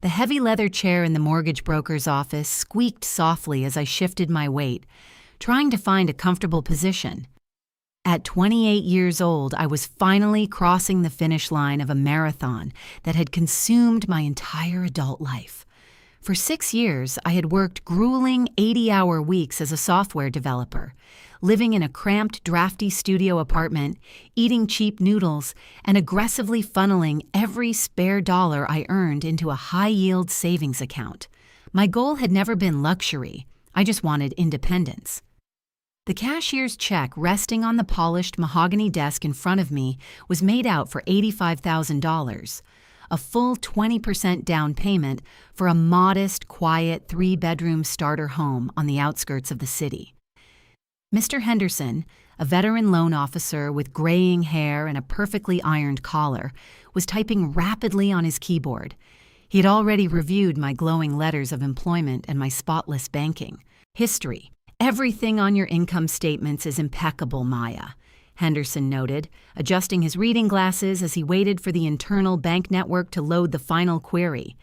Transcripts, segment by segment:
The heavy leather chair in the mortgage broker's office squeaked softly as I shifted my weight, trying to find a comfortable position. At 28 years old, I was finally crossing the finish line of a marathon that had consumed my entire adult life. For 6 years, I had worked grueling 80-hour weeks as a software developer, living in a cramped, drafty studio apartment, eating cheap noodles, and aggressively funneling every spare dollar I earned into a high-yield savings account. My goal had never been luxury. I just wanted independence. The cashier's check resting on the polished mahogany desk in front of me was made out for $85,000, a full 20% down payment for a modest, quiet 3-bedroom starter home on the outskirts of the city. Mr. Henderson, a veteran loan officer with graying hair and a perfectly ironed collar, was typing rapidly on his keyboard. He had already reviewed my glowing letters of employment and my spotless banking history. "Everything on your income statements is impeccable, Maya," Henderson noted, adjusting his reading glasses as he waited for the internal bank network to load the final query.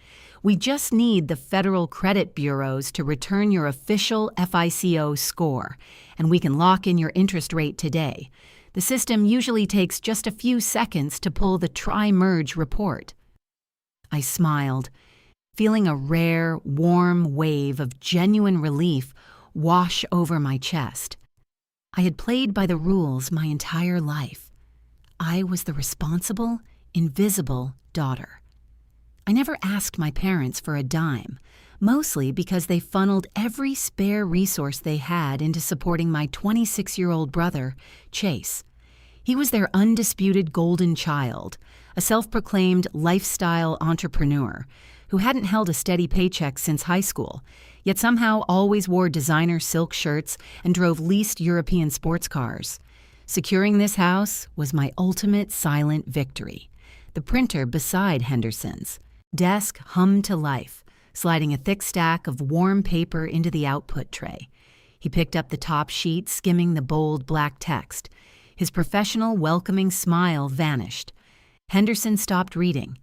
"We just need the federal credit bureaus to return your official FICO score, and we can lock in your interest rate today. The system usually takes just a few seconds to pull the tri-merge report." I smiled, feeling a rare, warm wave of genuine relief wash over my chest. I had played by the rules my entire life. I was the responsible, invisible daughter. I never asked my parents for a dime, mostly because they funneled every spare resource they had into supporting my 26-year-old brother, Chase. He was their undisputed golden child, a self-proclaimed lifestyle entrepreneur who hadn't held a steady paycheck since high school, yet somehow always wore designer silk shirts and drove leased European sports cars. Securing this house was my ultimate silent victory. The printer beside Henderson's desk hummed to life, sliding a thick stack of warm paper into the output tray. He picked up the top sheet, skimming the bold black text. His professional, welcoming smile vanished. Henderson stopped reading.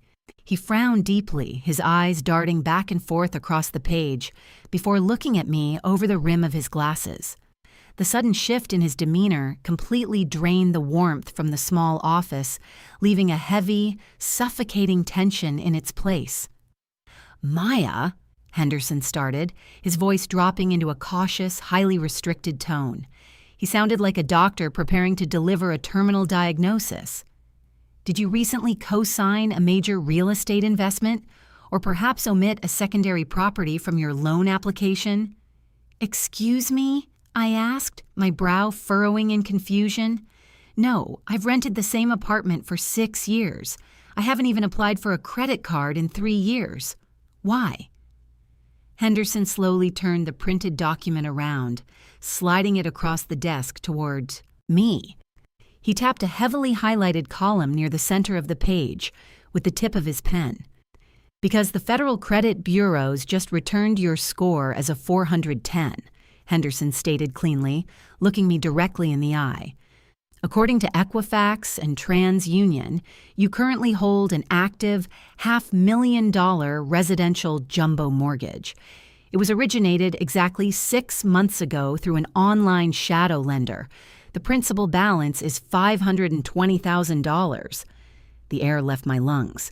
He frowned deeply, his eyes darting back and forth across the page, before looking at me over the rim of his glasses. The sudden shift in his demeanor completely drained the warmth from the small office, leaving a heavy, suffocating tension in its place. "Maya," Henderson started, his voice dropping into a cautious, highly restricted tone. He sounded like a doctor preparing to deliver a terminal diagnosis. "Did you recently co-sign a major real estate investment, or perhaps omit a secondary property from your loan application?" "Excuse me?" I asked, my brow furrowing in confusion. "No, I've rented the same apartment for 6 years. I haven't even applied for a credit card in 3 years. Why?" Henderson slowly turned the printed document around, sliding it across the desk toward me. He tapped a heavily highlighted column near the center of the page with the tip of his pen. "Because the Federal Credit Bureaus just returned your score as a 410, Henderson stated cleanly, looking me directly in the eye. "According to Equifax and TransUnion, you currently hold an active $500,000 residential jumbo mortgage. It was originated exactly 6 months ago through an online shadow lender. The principal balance is $520,000. The air left my lungs.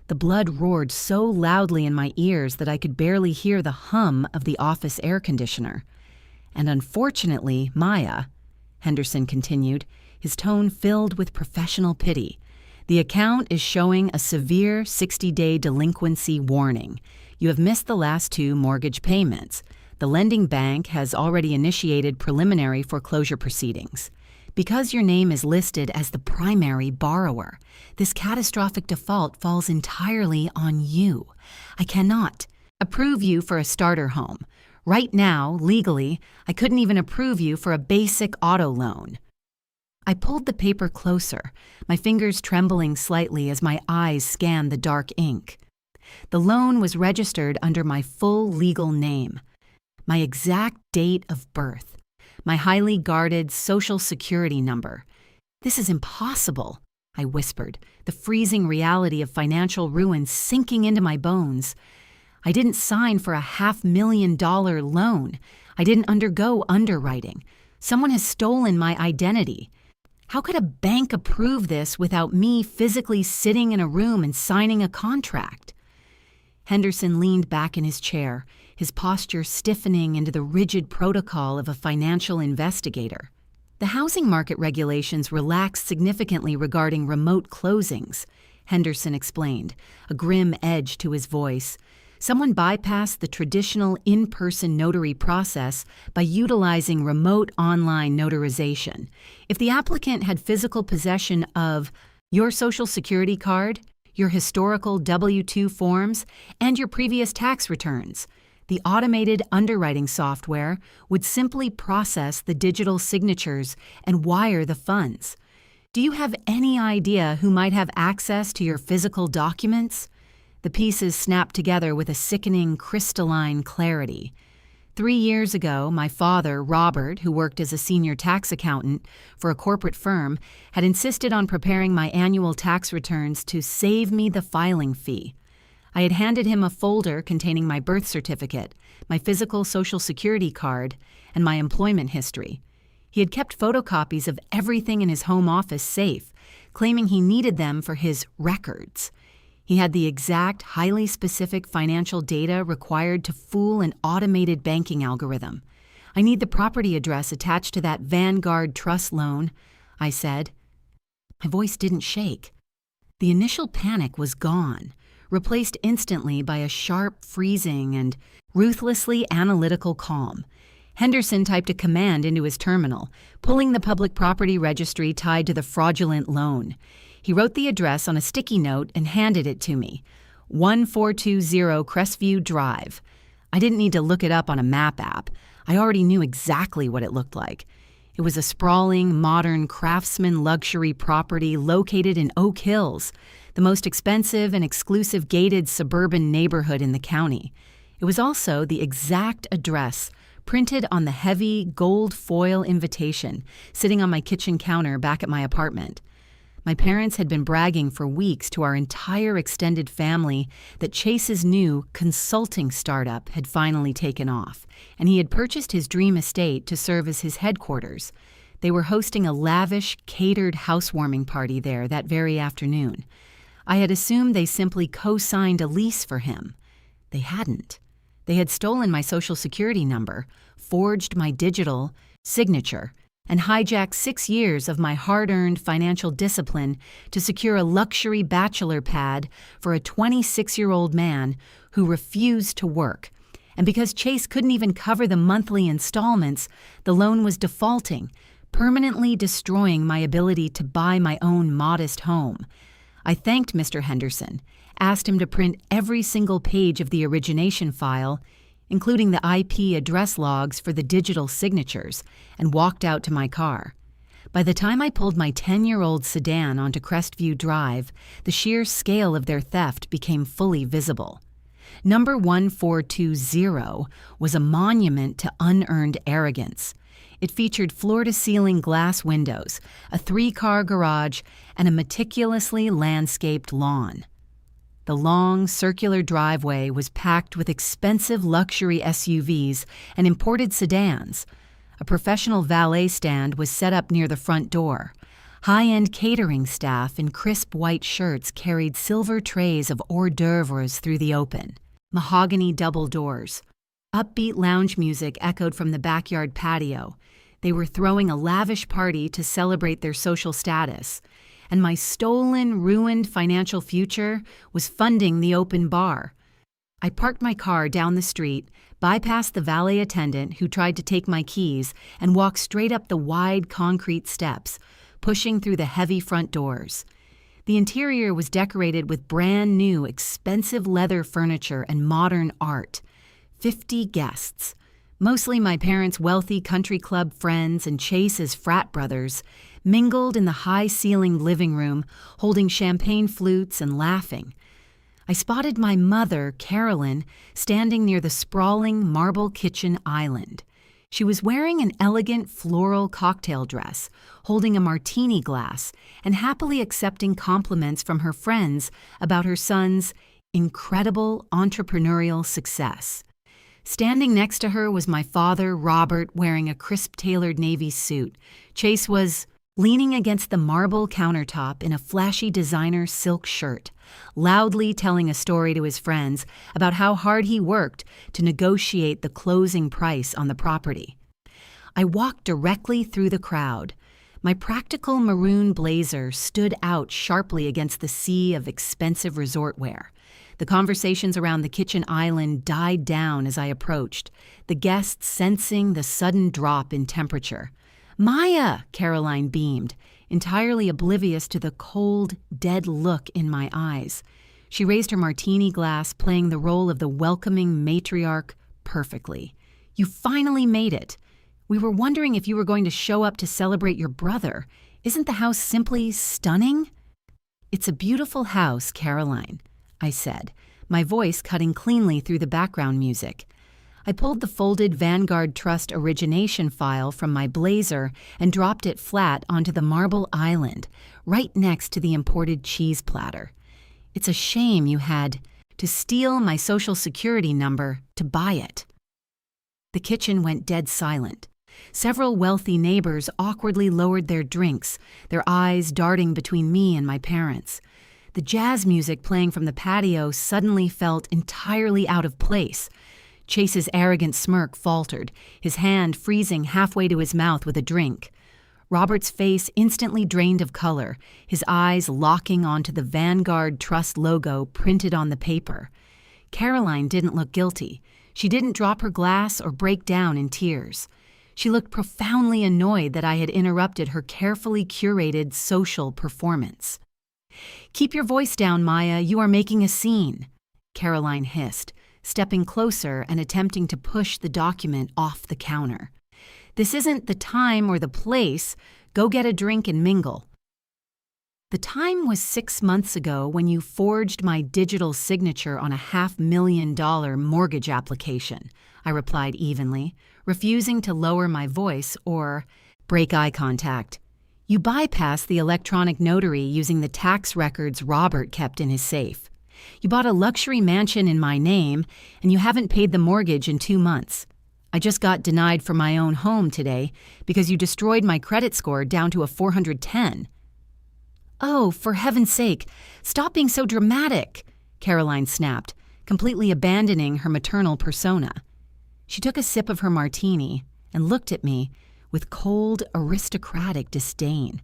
The blood roared so loudly in my ears that I could barely hear the hum of the office air conditioner. "And unfortunately, Maya," Henderson continued, his tone filled with professional pity, "the account is showing a severe 60-day delinquency warning. You have missed the last 2 mortgage payments. The lending bank has already initiated preliminary foreclosure proceedings. Because your name is listed as the primary borrower, this catastrophic default falls entirely on you. I cannot approve you for a starter home. Right now, legally, I couldn't even approve you for a basic auto loan." I pulled the paper closer, my fingers trembling slightly as my eyes scanned the dark ink. The loan was registered under my full legal name, my exact date of birth, my highly guarded Social Security number. "This is impossible," I whispered, the freezing reality of financial ruin sinking into my bones. I didn't sign for a $500,000 loan. I didn't undergo underwriting. Someone has stolen my identity. How could a bank approve this without me physically sitting in a room and signing a contract? Henderson leaned back in his chair, his posture stiffening into the rigid protocol of a financial investigator. The housing market regulations relaxed significantly regarding remote closings, Henderson explained, a grim edge to his voice. Someone bypassed the traditional in-person notary process by utilizing remote online notarization. If the applicant had physical possession of your Social Security card, your historical W-2 forms, and your previous tax returns, the automated underwriting software would simply process the digital signatures and wire the funds. Do you have any idea who might have access to your physical documents? The pieces snapped together with a sickening, crystalline clarity. 3 years ago, my father, Robert, who worked as a senior tax accountant for a corporate firm, had insisted on preparing my annual tax returns to save me the filing fee. I had handed him a folder containing my birth certificate, my physical Social Security card, and my employment history. He had kept photocopies of everything in his home office safe, claiming he needed them for his records. He had the exact, highly specific financial data required to fool an automated banking algorithm. I need the property address attached to that Vanguard Trust loan, I said. My voice didn't shake. The initial panic was gone, replaced instantly by a sharp freezing and ruthlessly analytical calm. Henderson typed a command into his terminal, pulling the public property registry tied to the fraudulent loan. He wrote the address on a sticky note and handed it to me. 1420 Crestview Drive. I didn't need to look it up on a map app. I already knew exactly what it looked like. It was a sprawling, modern craftsman luxury property located in Oak Hills, the most expensive and exclusive gated suburban neighborhood in the county. It was also the exact address printed on the heavy gold foil invitation sitting on my kitchen counter back at my apartment. My parents had been bragging for weeks to our entire extended family that Chase's new consulting startup had finally taken off, and he had purchased his dream estate to serve as his headquarters. They were hosting a lavish, catered housewarming party there that very afternoon. I had assumed they simply co-signed a lease for him. They hadn't. They had stolen my Social Security number, forged my digital signature, and hijacked 6 years of my hard-earned financial discipline to secure a luxury bachelor pad for a 26-year-old man who refused to work. And because Chase couldn't even cover the monthly installments, the loan was defaulting, permanently destroying my ability to buy my own modest home. I thanked Mr. Henderson, asked him to print every single page of the origination file, including the IP address logs for the digital signatures, and walked out to my car. By the time I pulled my 10-year-old sedan onto Crestview Drive, the sheer scale of their theft became fully visible. Number 1420 was a monument to unearned arrogance. It featured floor-to-ceiling glass windows, a 3-car garage, and a meticulously landscaped lawn. The long, circular driveway was packed with expensive luxury SUVs and imported sedans. A professional valet stand was set up near the front door. High-end catering staff in crisp white shirts carried silver trays of hors d'oeuvres through the open. Mahogany double doors. Upbeat lounge music echoed from the backyard patio. They were throwing a lavish party to celebrate their social status. And my stolen, ruined financial future was funding the open bar. I parked my car down the street, bypassed the valet attendant who tried to take my keys, and walked straight up the wide concrete steps, pushing through the heavy front doors. The interior was decorated with brand new, expensive leather furniture and modern art. 50 guests, mostly my parents' wealthy country club friends and Chase's frat brothers, mingled in the high-ceilinged living room, holding champagne flutes and laughing. I spotted my mother, Carolyn, standing near the sprawling marble kitchen island. She was wearing an elegant floral cocktail dress, holding a martini glass, and happily accepting compliments from her friends about her son's incredible entrepreneurial success. Standing next to her was my father, Robert, wearing a crisp-tailored navy suit. Chase was leaning against the marble countertop in a flashy designer silk shirt, loudly telling a story to his friends about how hard he worked to negotiate the closing price on the property. I walked directly through the crowd. My practical maroon blazer stood out sharply against the sea of expensive resort wear. The conversations around the kitchen island died down as I approached, the guests sensing the sudden drop in temperature. "Maya!" Caroline beamed, entirely oblivious to the cold, dead look in my eyes. She raised her martini glass, playing the role of the welcoming matriarch perfectly. "You finally made it. We were wondering if you were going to show up to celebrate your brother. Isn't the house simply stunning?" "It's a beautiful house, Caroline," I said, my voice cutting cleanly through the background music. I pulled the folded Vanguard Trust origination file from my blazer and dropped it flat onto the marble island, right next to the imported cheese platter. "It's a shame you had to steal my social security number to buy it." The kitchen went dead silent. Several wealthy neighbors awkwardly lowered their drinks, their eyes darting between me and my parents. The jazz music playing from the patio suddenly felt entirely out of place. Chase's arrogant smirk faltered, his hand freezing halfway to his mouth with a drink. Robert's face instantly drained of color, his eyes locking onto the Vanguard Trust logo printed on the paper. Caroline didn't look guilty. She didn't drop her glass or break down in tears. She looked profoundly annoyed that I had interrupted her carefully curated social performance. "Keep your voice down, Maya. You are making a scene," Caroline hissed, stepping closer and attempting to push the document off the counter. "This isn't the time or the place. Go get a drink and mingle." "The time was 6 months ago when you forged my digital signature on a $500,000 mortgage application," I replied evenly, refusing to lower my voice or break eye contact. "You bypassed the electronic notary using the tax records Robert kept in his safe. You bought a luxury mansion in my name, and you haven't paid the mortgage in 2 months. I just got denied for my own home today because you destroyed my credit score down to a 410. "Oh, for heaven's sake, stop being so dramatic," Caroline snapped, completely abandoning her maternal persona. She took a sip of her martini and looked at me with cold, aristocratic disdain.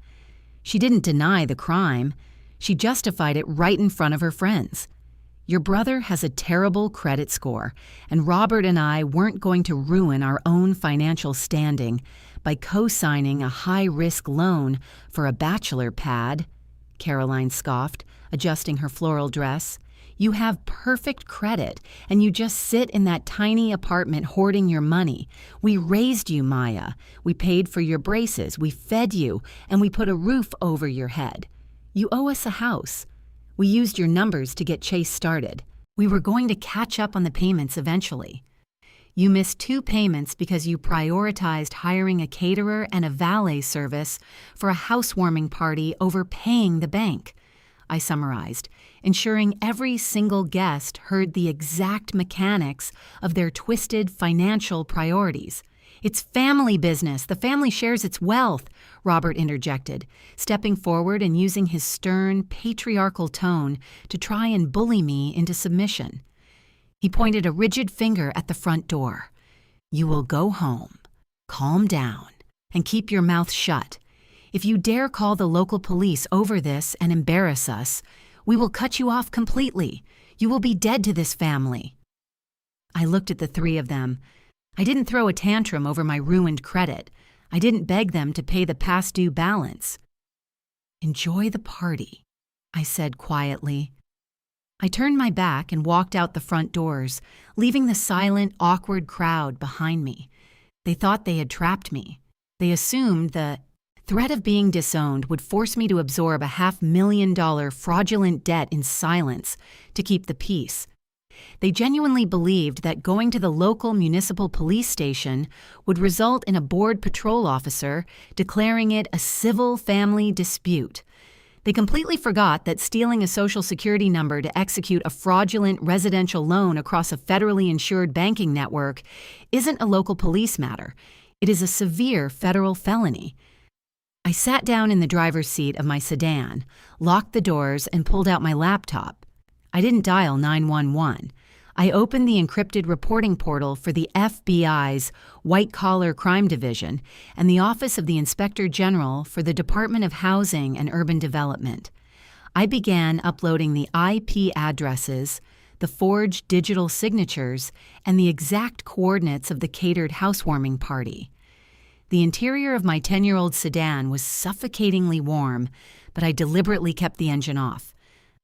She didn't deny the crime. She justified it right in front of her friends. "Your brother has a terrible credit score, and Robert and I weren't going to ruin our own financial standing by co-signing a high-risk loan for a bachelor pad," Caroline scoffed, adjusting her floral dress. "You have perfect credit, and you just sit in that tiny apartment hoarding your money. We raised you, Maya. We paid for your braces, we fed you, and we put a roof over your head. You owe us a house. We used your numbers to get Chase started. We were going to catch up on the payments eventually. You missed 2 payments because you prioritized hiring a caterer and a valet service for a housewarming party over paying the bank," I summarized, ensuring every single guest heard the exact mechanics of their twisted financial priorities. "It's family business. The family shares its wealth," Robert interjected, stepping forward and using his stern, patriarchal tone to try and bully me into submission. He pointed a rigid finger at the front door. "You will go home, calm down, and keep your mouth shut. If you dare call the local police over this and embarrass us, we will cut you off completely. You will be dead to this family." I looked at the 3 of them. I didn't throw a tantrum over my ruined credit. I didn't beg them to pay the past due balance. "Enjoy the party," I said quietly. I turned my back and walked out the front doors, leaving the silent, awkward crowd behind me. They thought they had trapped me. They assumed the threat of being disowned would force me to absorb a $500,000 fraudulent debt in silence to keep the peace. They genuinely believed that going to the local municipal police station would result in a bored patrol officer declaring it a civil family dispute. They completely forgot that stealing a Social Security number to execute a fraudulent residential loan across a federally insured banking network isn't a local police matter. It is a severe federal felony. I sat down in the driver's seat of my sedan, locked the doors, and pulled out my laptop. I didn't dial 911. I opened the encrypted reporting portal for the FBI's White-Collar Crime Division and the Office of the Inspector General for the Department of Housing and Urban Development. I began uploading the IP addresses, the forged digital signatures, and the exact coordinates of the catered housewarming party. The interior of my 10-year-old sedan was suffocatingly warm, but I deliberately kept the engine off.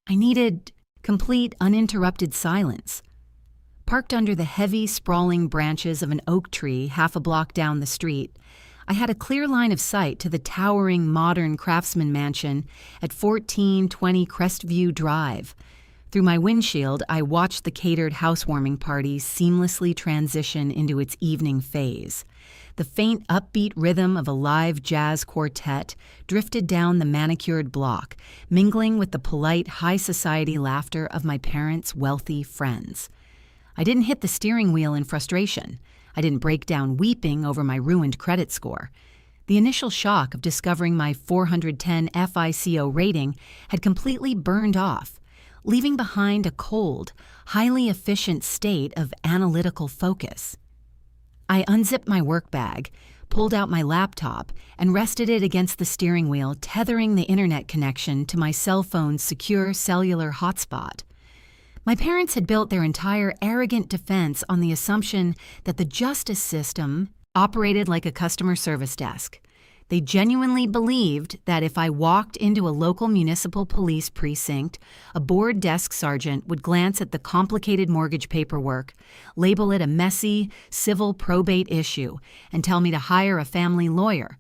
I needed complete, uninterrupted silence. Parked under the heavy, sprawling branches of an oak tree half a block down the street, I had a clear line of sight to the towering modern craftsman mansion at 1420 Crestview Drive. Through my windshield, I watched the catered housewarming party seamlessly transition into its evening phase. The faint, upbeat rhythm of a live jazz quartet drifted down the manicured block, mingling with the polite, high society laughter of my parents' wealthy friends. I didn't hit the steering wheel in frustration. I didn't break down weeping over my ruined credit score. The initial shock of discovering my 410 FICO rating had completely burned off, leaving behind a cold, highly efficient state of analytical focus. I unzipped my work bag, pulled out my laptop, and rested it against the steering wheel, tethering the internet connection to my cell phone's secure cellular hotspot. My parents had built their entire arrogant defense on the assumption that the justice system operated like a customer service desk. They genuinely believed that if I walked into a local municipal police precinct, a bored desk sergeant would glance at the complicated mortgage paperwork, label it a messy, civil probate issue, and tell me to hire a family lawyer.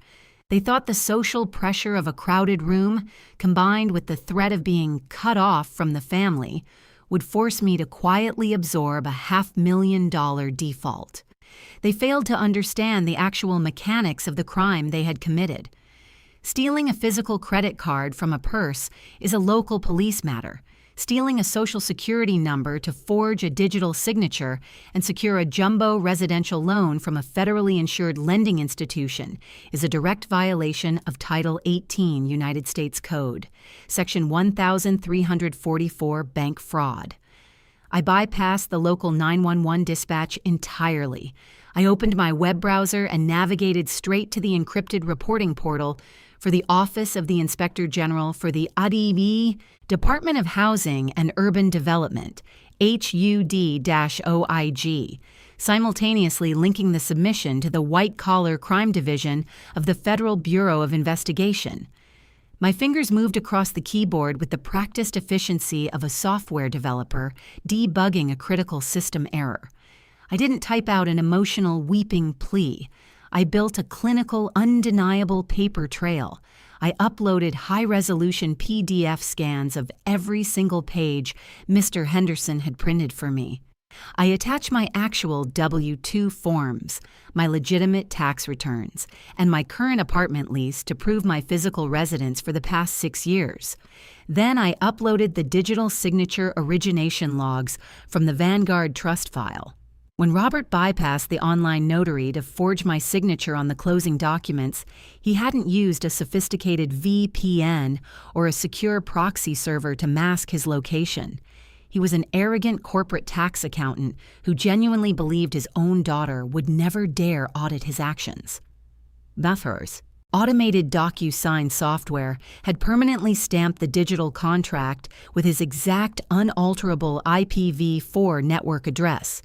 They thought the social pressure of a crowded room, combined with the threat of being cut off from the family, would force me to quietly absorb a $500,000 default. They failed to understand the actual mechanics of the crime they had committed. Stealing a physical credit card from a purse is a local police matter. Stealing a Social Security number to forge a digital signature and secure a jumbo residential loan from a federally insured lending institution is a direct violation of Title 18 United States Code, Section 1344 Bank Fraud. I bypassed the local 911 dispatch entirely. I opened my web browser and navigated straight to the encrypted reporting portal for the Office of the Inspector General for the ADB, Department of Housing and Urban Development, HUD-OIG, simultaneously linking the submission to the White-Collar Crime Division of the Federal Bureau of Investigation. My fingers moved across the keyboard with the practiced efficiency of a software developer debugging a critical system error. I didn't type out an emotional, weeping plea. I built a clinical, undeniable paper trail. I uploaded high-resolution PDF scans of every single page Mr. Henderson had printed for me. I attached my actual W-2 forms, my legitimate tax returns, and my current apartment lease to prove my physical residence for the past 6 years. Then I uploaded the digital signature origination logs from the Vanguard Trust file. When Robert bypassed the online notary to forge my signature on the closing documents, he hadn't used a sophisticated VPN or a secure proxy server to mask his location. He was an arrogant corporate tax accountant who genuinely believed his own daughter would never dare audit his actions. Buffers. Automated DocuSign software had permanently stamped the digital contract with his exact unalterable IPv4 network address.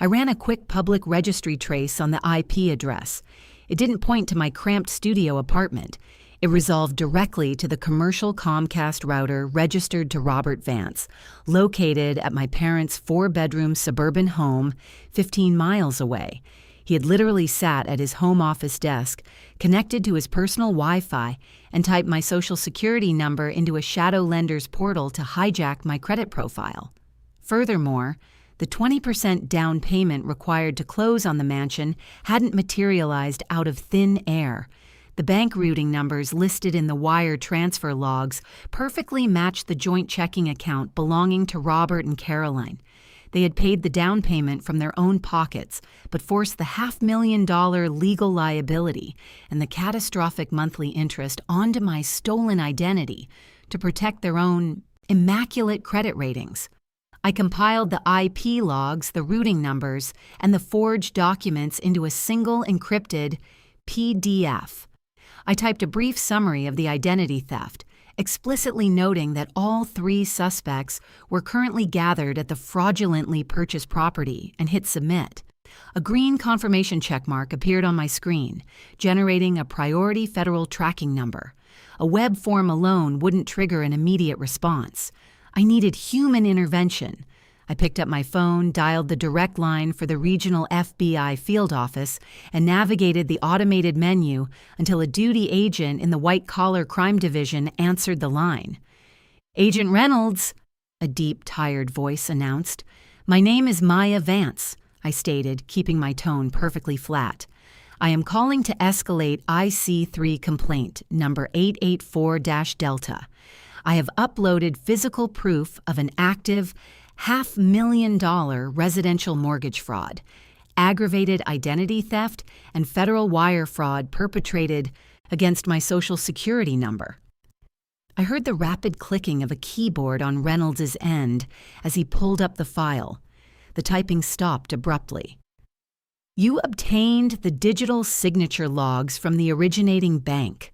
I ran a quick public registry trace on the IP address. It didn't point to my cramped studio apartment. It resolved directly to the commercial Comcast router registered to Robert Vance, located at my parents' 4-bedroom suburban home 15 miles away. He had literally sat at his home office desk, connected to his personal Wi-Fi, and typed my Social Security number into a shadow lender's portal to hijack my credit profile. Furthermore, the 20% down payment required to close on the mansion hadn't materialized out of thin air. The bank routing numbers listed in the wire transfer logs perfectly matched the joint checking account belonging to Robert and Caroline. They had paid the down payment from their own pockets, but forced the $500,000 legal liability and the catastrophic monthly interest onto my stolen identity to protect their own immaculate credit ratings. I compiled the IP logs, the routing numbers, and the forged documents into a single encrypted PDF. I typed a brief summary of the identity theft, explicitly noting that all 3 suspects were currently gathered at the fraudulently purchased property, and hit submit. A green confirmation checkmark appeared on my screen, generating a priority federal tracking number. A web form alone wouldn't trigger an immediate response. I needed human intervention. I picked up my phone, dialed the direct line for the regional FBI field office, and navigated the automated menu until a duty agent in the white-collar crime division answered the line. "Agent Reynolds," a deep, tired voice announced. "My name is Maya Vance," I stated, keeping my tone perfectly flat. "I am calling to escalate IC3 complaint number 884-Delta. I have uploaded physical proof of an active $500,000 residential mortgage fraud, aggravated identity theft, and federal wire fraud perpetrated against my Social Security number." I heard the rapid clicking of a keyboard on Reynolds' end as he pulled up the file. The typing stopped abruptly. "You obtained the digital signature logs from the originating bank?"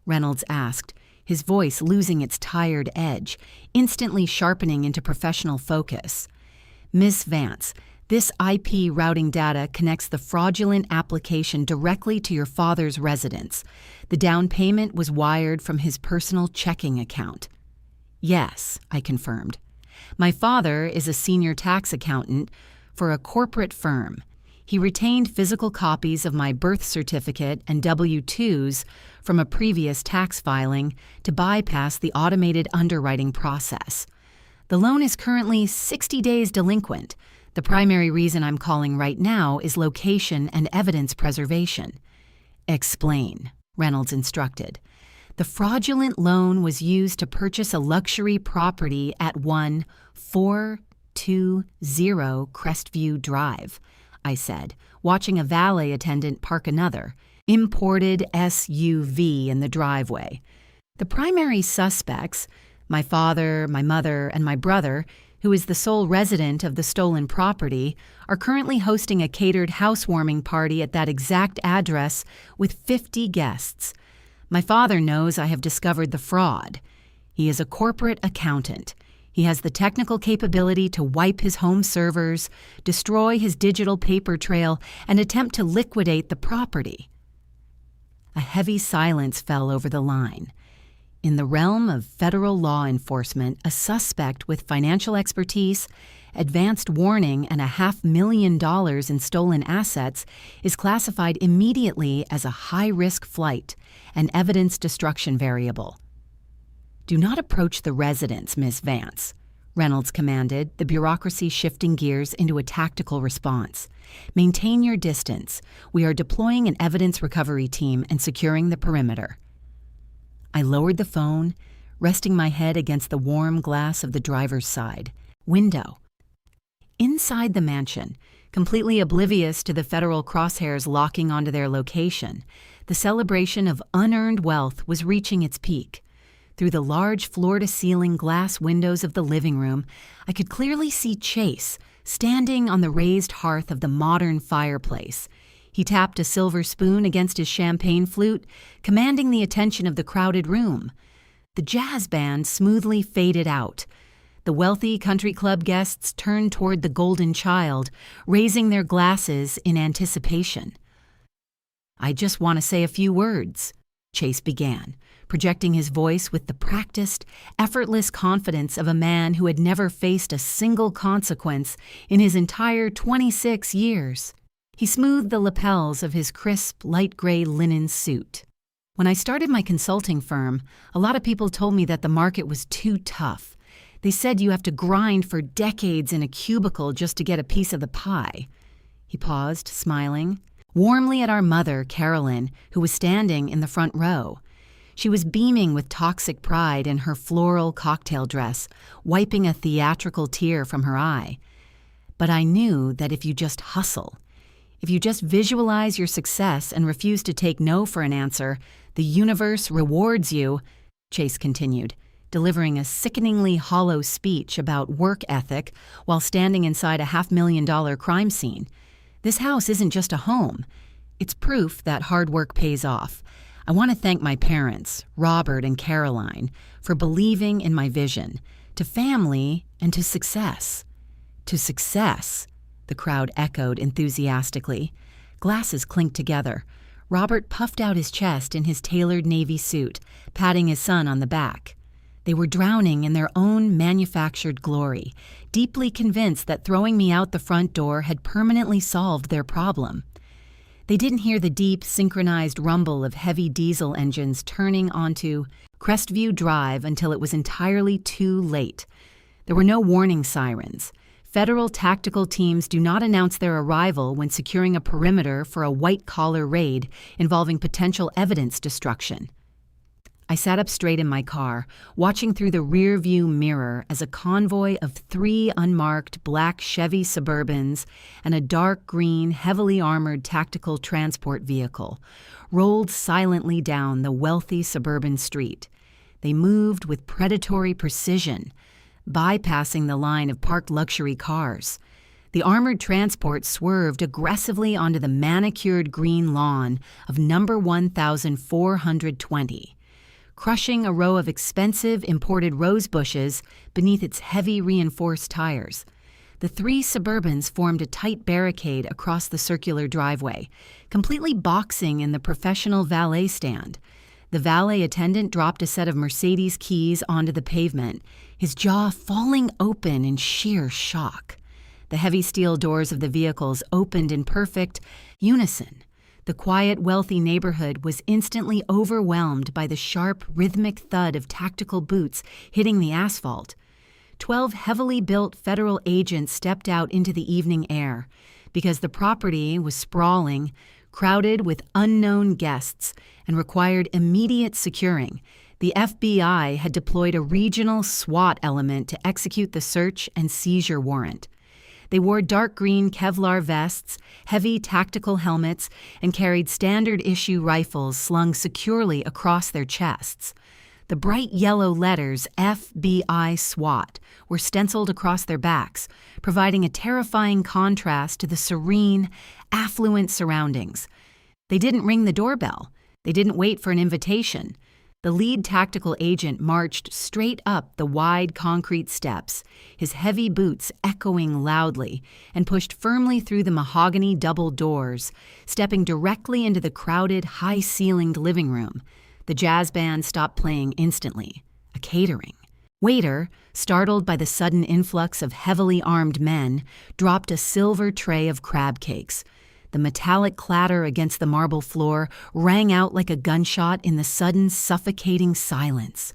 Reynolds asked, his voice losing its tired edge, instantly sharpening into professional focus. "Miss Vance, this IP routing data connects the fraudulent application directly to your father's residence. The down payment was wired from his personal checking account." "Yes," I confirmed. "My father is a senior tax accountant for a corporate firm. He retained physical copies of my birth certificate and W-2s from a previous tax filing to bypass the automated underwriting process. The loan is currently 60 days delinquent. The primary reason I'm calling right now is location and evidence preservation." "Explain," Reynolds instructed. "The fraudulent loan was used to purchase a luxury property at 1420 Crestview Drive," I said, watching a valet attendant park another, imported SUV in the driveway. "The primary suspects, my father, my mother, and my brother, who is the sole resident of the stolen property, are currently hosting a catered housewarming party at that exact address with 50 guests. My father knows I have discovered the fraud. He is a corporate accountant. He has the technical capability to wipe his home servers, destroy his digital paper trail, and attempt to liquidate the property." A heavy silence fell over the line. In the realm of federal law enforcement, a suspect with financial expertise, advanced warning, and $500,000 in stolen assets is classified immediately as a high-risk flight, an evidence destruction variable. "Do not approach the residence, Miss Vance," Reynolds commanded, the bureaucracy shifting gears into a tactical response. "Maintain your distance. We are deploying an evidence recovery team and securing the perimeter." I lowered the phone, resting my head against the warm glass of the driver's side window. Inside the mansion, completely oblivious to the federal crosshairs locking onto their location, the celebration of unearned wealth was reaching its peak. Through the large floor-to-ceiling glass windows of the living room, I could clearly see Chase standing on the raised hearth of the modern fireplace. He tapped a silver spoon against his champagne flute, commanding the attention of the crowded room. The jazz band smoothly faded out. The wealthy country club guests turned toward the golden child, raising their glasses in anticipation. "I just want to say a few words," Chase began, projecting his voice with the practiced, effortless confidence of a man who had never faced a single consequence in his entire 26 years. He smoothed the lapels of his crisp, light gray linen suit. "When I started my consulting firm, a lot of people told me that the market was too tough. They said you have to grind for decades in a cubicle just to get a piece of the pie." He paused, smiling. warmly at our mother, Carolyn, who was standing in the front row. She was beaming with toxic pride in her floral cocktail dress, wiping a theatrical tear from her eye. But I knew that if you just hustle, if you just visualize your success and refuse to take no for an answer, the universe rewards you, Chase continued, delivering a sickeningly hollow speech about work ethic while standing inside a $500,000 crime scene. This house isn't just a home. It's proof that hard work pays off. I want to thank my parents, Robert and Caroline, for believing in my vision, to family and to success. To success, the crowd echoed enthusiastically. Glasses clinked together. Robert puffed out his chest in his tailored navy suit, patting his son on the back. They were drowning in their own manufactured glory, deeply convinced that throwing me out the front door had permanently solved their problem. They didn't hear the deep, synchronized rumble of heavy diesel engines turning onto Crestview Drive until it was entirely too late. There were no warning sirens. Federal tactical teams do not announce their arrival when securing a perimeter for a white-collar raid involving potential evidence destruction. I sat up straight in my car, watching through the rear-view mirror as a convoy of 3 unmarked black Chevy Suburbans and a dark green, heavily armored tactical transport vehicle rolled silently down the wealthy suburban street. They moved with predatory precision, bypassing the line of parked luxury cars. The armored transport swerved aggressively onto the manicured green lawn of number 1420. Crushing a row of expensive imported rose bushes beneath its heavy reinforced tires. The 3 Suburbans formed a tight barricade across the circular driveway, completely boxing in the professional valet stand. The valet attendant dropped a set of Mercedes keys onto the pavement, his jaw falling open in sheer shock. The heavy steel doors of the vehicles opened in perfect unison. The quiet, wealthy neighborhood was instantly overwhelmed by the sharp, rhythmic thud of tactical boots hitting the asphalt. 12 heavily built federal agents stepped out into the evening air. Because the property was sprawling, crowded with unknown guests, and required immediate securing, the FBI had deployed a regional SWAT element to execute the search and seizure warrant. They wore dark green Kevlar vests, heavy tactical helmets, and carried standard-issue rifles slung securely across their chests. The bright yellow letters FBI SWAT were stenciled across their backs, providing a terrifying contrast to the serene, affluent surroundings. They didn't ring the doorbell. They didn't wait for an invitation. The lead tactical agent marched straight up the wide concrete steps, his heavy boots echoing loudly, and pushed firmly through the mahogany double doors, stepping directly into the crowded, high-ceilinged living room. The jazz band stopped playing instantly. A catering. Waiter, startled by the sudden influx of heavily armed men, dropped a silver tray of crab cakes. The metallic clatter against the marble floor rang out like a gunshot in the sudden, suffocating silence.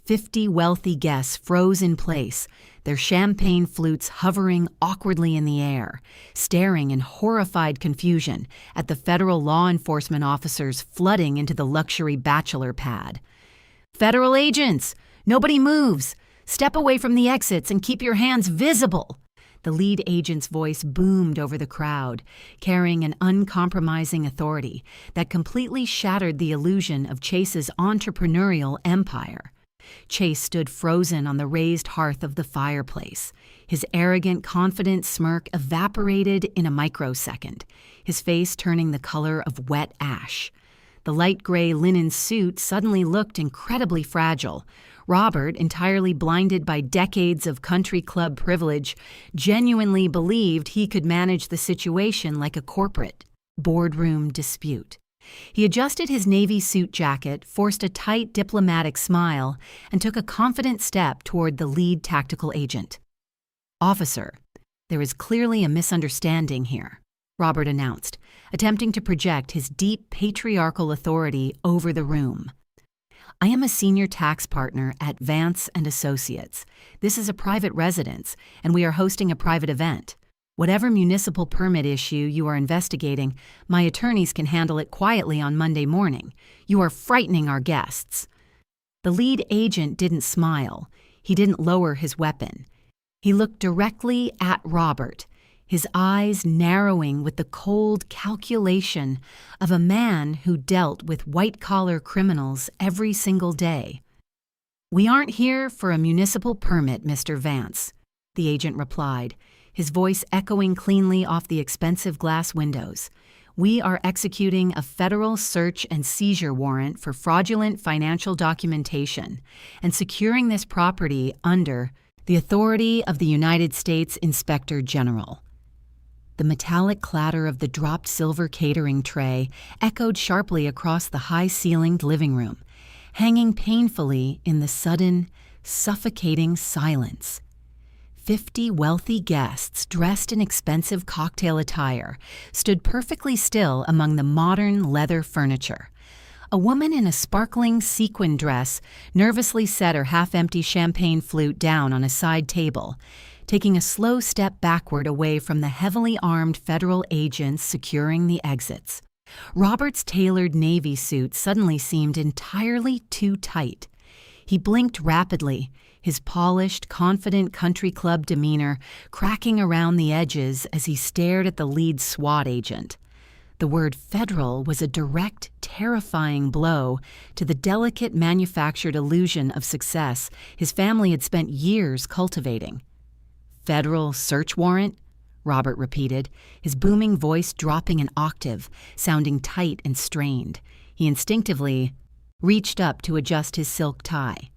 50 wealthy guests froze in place, their champagne flutes hovering awkwardly in the air, staring in horrified confusion at the federal law enforcement officers flooding into the luxury bachelor pad. "Federal agents! Nobody moves! Step away from the exits and keep your hands visible!" The lead agent's voice boomed over the crowd, carrying an uncompromising authority that completely shattered the illusion of Chase's entrepreneurial empire. Chase stood frozen on the raised hearth of the fireplace. His arrogant, confident smirk evaporated in a microsecond, his face turning the color of wet ash. The light gray linen suit suddenly looked incredibly fragile. Robert, entirely blinded by decades of country club privilege, genuinely believed he could manage the situation like a corporate boardroom dispute. He adjusted his navy suit jacket, forced a tight diplomatic smile, and took a confident step toward the lead tactical agent. "Officer, there is clearly a misunderstanding here," Robert announced, attempting to project his deep patriarchal authority over the room. "I am a senior tax partner at Vance and Associates. This is a private residence, and we are hosting a private event. Whatever municipal permit issue you are investigating, my attorneys can handle it quietly on Monday morning. You are frightening our guests." The lead agent didn't smile. He didn't lower his weapon. He looked directly at Robert, his eyes narrowing with the cold calculation of a man who dealt with white-collar criminals every single day. "We aren't here for a municipal permit, Mr. Vance," the agent replied, his voice echoing cleanly off the expensive glass windows. "We are executing a federal search and seizure warrant for fraudulent financial documentation and securing this property under the authority of the United States Inspector General." The metallic clatter of the dropped silver catering tray echoed sharply across the high-ceilinged living room, hanging painfully in the sudden, suffocating silence. 50 wealthy guests dressed in expensive cocktail attire stood perfectly still among the modern leather furniture. A woman in a sparkling sequin dress nervously set her half-empty champagne flute down on a side table, taking a slow step backward away from the heavily armed federal agents securing the exits. Robert's tailored navy suit suddenly seemed entirely too tight. He blinked rapidly, his polished, confident country club demeanor cracking around the edges as he stared at the lead SWAT agent. The word federal was a direct, terrifying blow to the delicate manufactured illusion of success his family had spent years cultivating. "Federal search warrant?" Robert repeated, his booming voice dropping an octave, sounding tight and strained. He instinctively reached up to adjust his silk tie.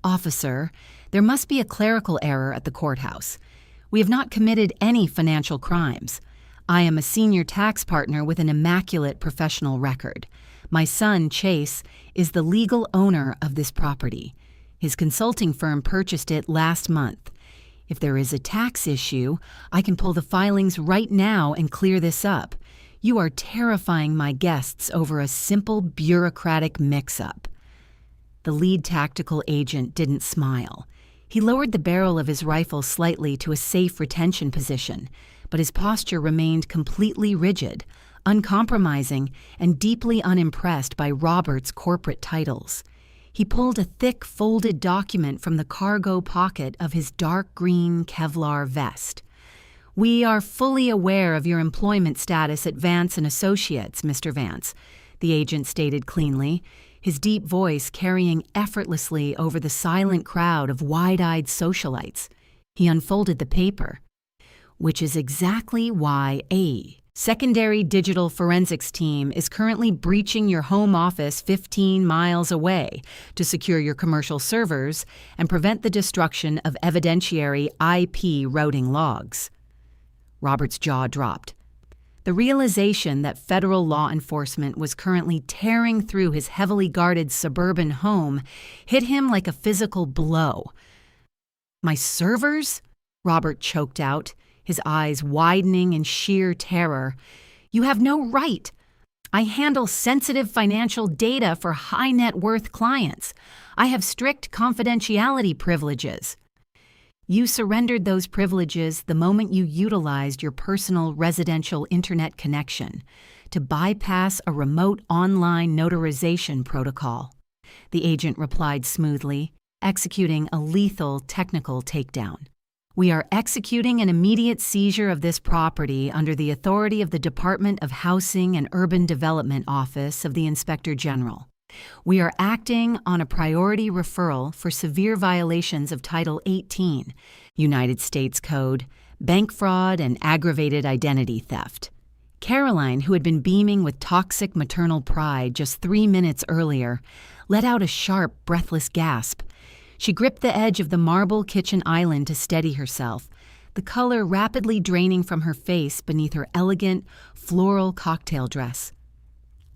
"Officer, there must be a clerical error at the courthouse. We have not committed any financial crimes. I am a senior tax partner with an immaculate professional record. My son, Chase, is the legal owner of this property. His consulting firm purchased it last month. If there is a tax issue, I can pull the filings right now and clear this up. You are terrifying my guests over a simple bureaucratic mix-up." The lead tactical agent didn't smile. He lowered the barrel of his rifle slightly to a safe retention position, but his posture remained completely rigid, uncompromising, and deeply unimpressed by Robert's corporate titles. He pulled a thick, folded document from the cargo pocket of his dark green Kevlar vest. "We are fully aware of your employment status at Vance & Associates, Mr. Vance," the agent stated cleanly, his deep voice carrying effortlessly over the silent crowd of wide-eyed socialites. He unfolded the paper. "Which is exactly why a secondary digital forensics team is currently breaching your home office 15 miles away to secure your commercial servers and prevent the destruction of evidentiary IP routing logs." Robert's jaw dropped. The realization that federal law enforcement was currently tearing through his heavily guarded suburban home hit him like a physical blow. "My servers?" Robert choked out, his eyes widening in sheer terror. "You have no right. I handle sensitive financial data for high-net-worth clients. I have strict confidentiality privileges." "You surrendered those privileges the moment you utilized your personal residential internet connection to bypass a remote online notarization protocol," the agent replied smoothly, executing a lethal technical takedown. "We are executing an immediate seizure of this property under the authority of the Department of Housing and Urban Development Office of the Inspector General. We are acting on a priority referral for severe violations of Title 18, United States Code, bank fraud and aggravated identity theft." Caroline, who had been beaming with toxic maternal pride just 3 minutes earlier, let out a sharp, breathless gasp. She gripped the edge of the marble kitchen island to steady herself, the color rapidly draining from her face beneath her elegant, floral cocktail dress.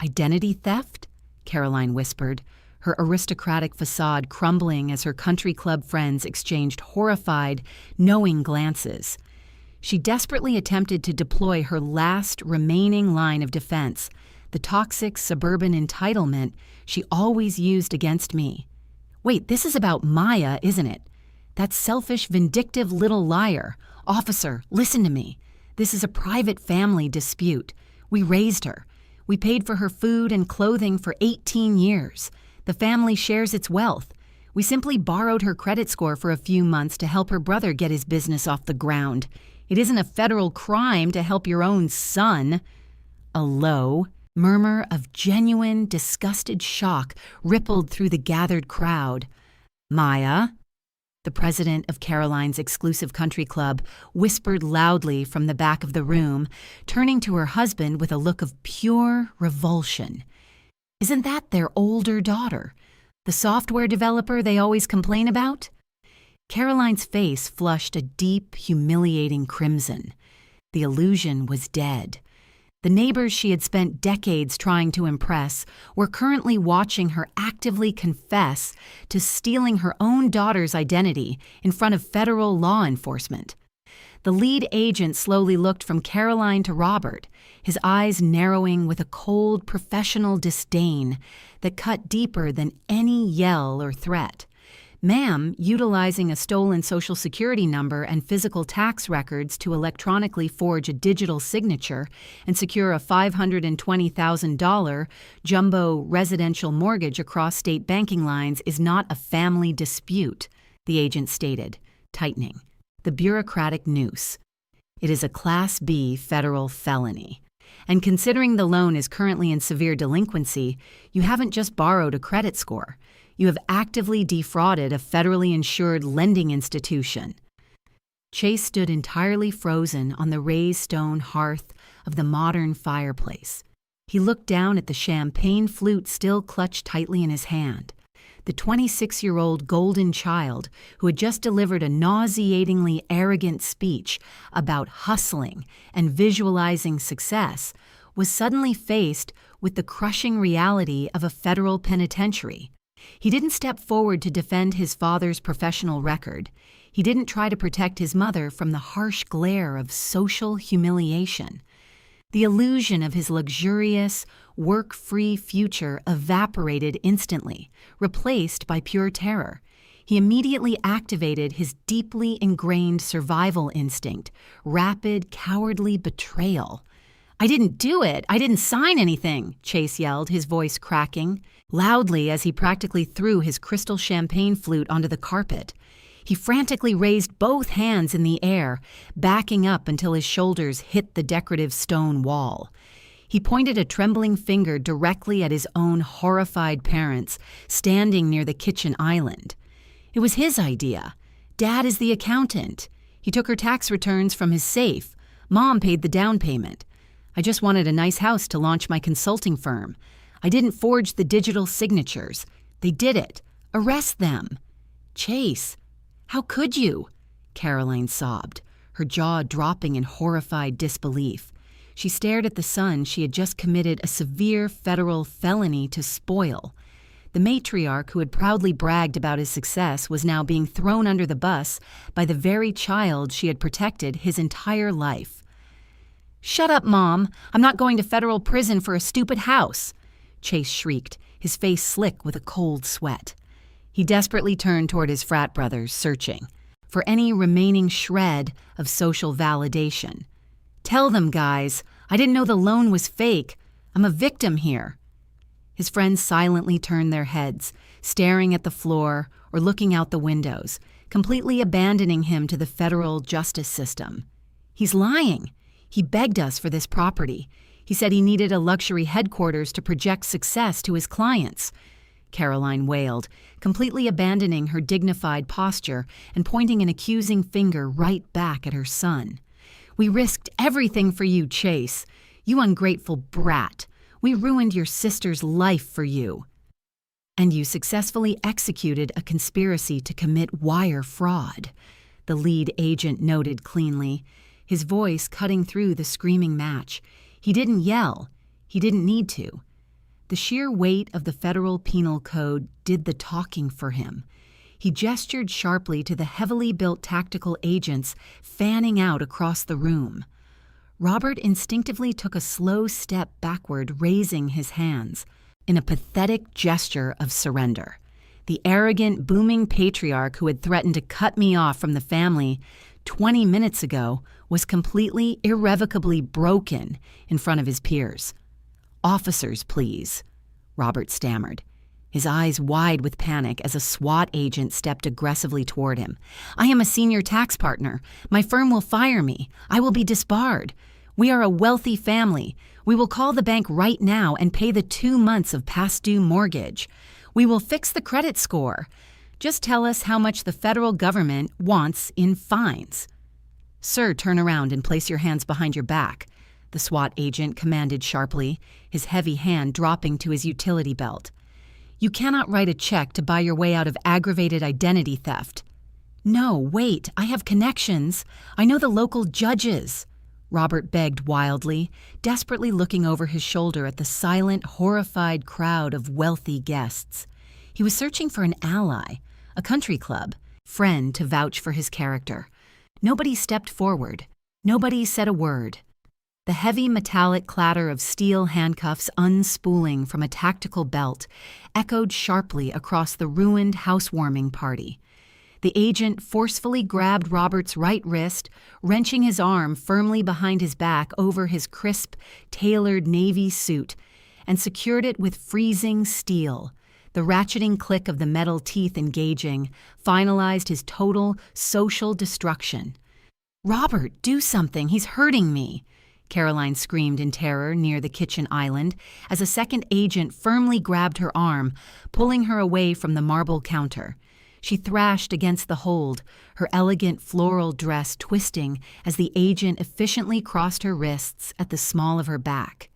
"Identity theft?" Caroline whispered, her aristocratic facade crumbling as her country club friends exchanged horrified, knowing glances. She desperately attempted to deploy her last remaining line of defense, the toxic suburban entitlement she always used against me. "Wait, this is about Maya, isn't it? That selfish, vindictive little liar. Officer, listen to me. This is a private family dispute. We raised her. We paid for her food and clothing for 18 years. The family shares its wealth. We simply borrowed her credit score for a few months to help her brother get his business off the ground. It isn't a federal crime to help your own son." A low murmur of genuine, disgusted shock rippled through the gathered crowd. "Maya," the president of Caroline's exclusive country club, whispered loudly from the back of the room, turning to her husband with a look of pure revulsion. "Isn't that their older daughter? The software developer they always complain about?" Caroline's face flushed a deep, humiliating crimson. The illusion was dead. The neighbors she had spent decades trying to impress were currently watching her actively confess to stealing her own daughter's identity in front of federal law enforcement. The lead agent slowly looked from Caroline to Robert, his eyes narrowing with a cold, professional disdain that cut deeper than any yell or threat. "Ma'am, utilizing a stolen Social Security number and physical tax records to electronically forge a digital signature and secure a $520,000 jumbo residential mortgage across state banking lines is not a family dispute," the agent stated, tightening the bureaucratic noose. "It is a Class B federal felony. And considering the loan is currently in severe delinquency, you haven't just borrowed a credit score. You have actively defrauded a federally insured lending institution." Chase stood entirely frozen on the raised stone hearth of the modern fireplace. He looked down at the champagne flute still clutched tightly in his hand. The 26-year-old golden child who had just delivered a nauseatingly arrogant speech about hustling and visualizing success was suddenly faced with the crushing reality of a federal penitentiary. He didn't step forward to defend his father's professional record. He didn't try to protect his mother from the harsh glare of social humiliation. The illusion of his luxurious, work-free future evaporated instantly, replaced by pure terror. He immediately activated his deeply ingrained survival instinct, rapid, cowardly betrayal. "I didn't do it! I didn't sign anything!" Chase yelled, his voice cracking loudly as he practically threw his crystal champagne flute onto the carpet. He frantically raised both hands in the air, backing up until his shoulders hit the decorative stone wall. He pointed a trembling finger directly at his own horrified parents, standing near the kitchen island. It was his idea. Dad is the accountant. He took her tax returns from his safe. Mom paid the down payment. I just wanted a nice house to launch my consulting firm. I didn't forge the digital signatures. They did it. Arrest them." "Chase, how could you?" Caroline sobbed, her jaw dropping in horrified disbelief. She stared at the son she had just committed a severe federal felony to spoil. The matriarch who had proudly bragged about his success was now being thrown under the bus by the very child she had protected his entire life. "Shut up, Mom! I'm not going to federal prison for a stupid house!" Chase shrieked, his face slick with a cold sweat. He desperately turned toward his frat brothers, searching for any remaining shred of social validation. "Tell them, guys, I didn't know the loan was fake. I'm a victim here." His friends silently turned their heads, staring at the floor or looking out the windows, completely abandoning him to the federal justice system. "He's lying. He begged us for this property. He said he needed a luxury headquarters to project success to his clients," Caroline wailed, completely abandoning her dignified posture and pointing an accusing finger right back at her son. "We risked everything for you, Chase. You ungrateful brat. We ruined your sister's life for you. And you successfully executed a conspiracy to commit wire fraud," the lead agent noted cleanly, his voice cutting through the screaming match. He didn't yell. He didn't need to. The sheer weight of the federal penal code did the talking for him. He gestured sharply to the heavily built tactical agents fanning out across the room. Robert instinctively took a slow step backward, raising his hands in a pathetic gesture of surrender. The arrogant, booming patriarch who had threatened to cut me off from the family 20 minutes ago, was completely, irrevocably broken in front of his peers. "Officers, please," Robert stammered, his eyes wide with panic as a SWAT agent stepped aggressively toward him. "I am a senior tax partner. My firm will fire me. I will be disbarred. We are a wealthy family. We will call the bank right now and pay the 2 months of past due mortgage. We will fix the credit score. Just tell us how much the federal government wants in fines." "Sir, turn around and place your hands behind your back," the SWAT agent commanded sharply, his heavy hand dropping to his utility belt. "You cannot write a check to buy your way out of aggravated identity theft." "No, wait, I have connections. I know the local judges," Robert begged wildly, desperately looking over his shoulder at the silent, horrified crowd of wealthy guests. He was searching for an ally, a country club friend to vouch for his character. Nobody stepped forward. Nobody said a word. The heavy metallic clatter of steel handcuffs unspooling from a tactical belt echoed sharply across the ruined housewarming party. The agent forcefully grabbed Robert's right wrist, wrenching his arm firmly behind his back over his crisp, tailored navy suit, and secured it with freezing steel. The ratcheting click of the metal teeth engaging finalized his total social destruction. "Robert, do something! He's hurting me!" Caroline screamed in terror near the kitchen island as a second agent firmly grabbed her arm, pulling her away from the marble counter. She thrashed against the hold, her elegant floral dress twisting as the agent efficiently crossed her wrists at the small of her back.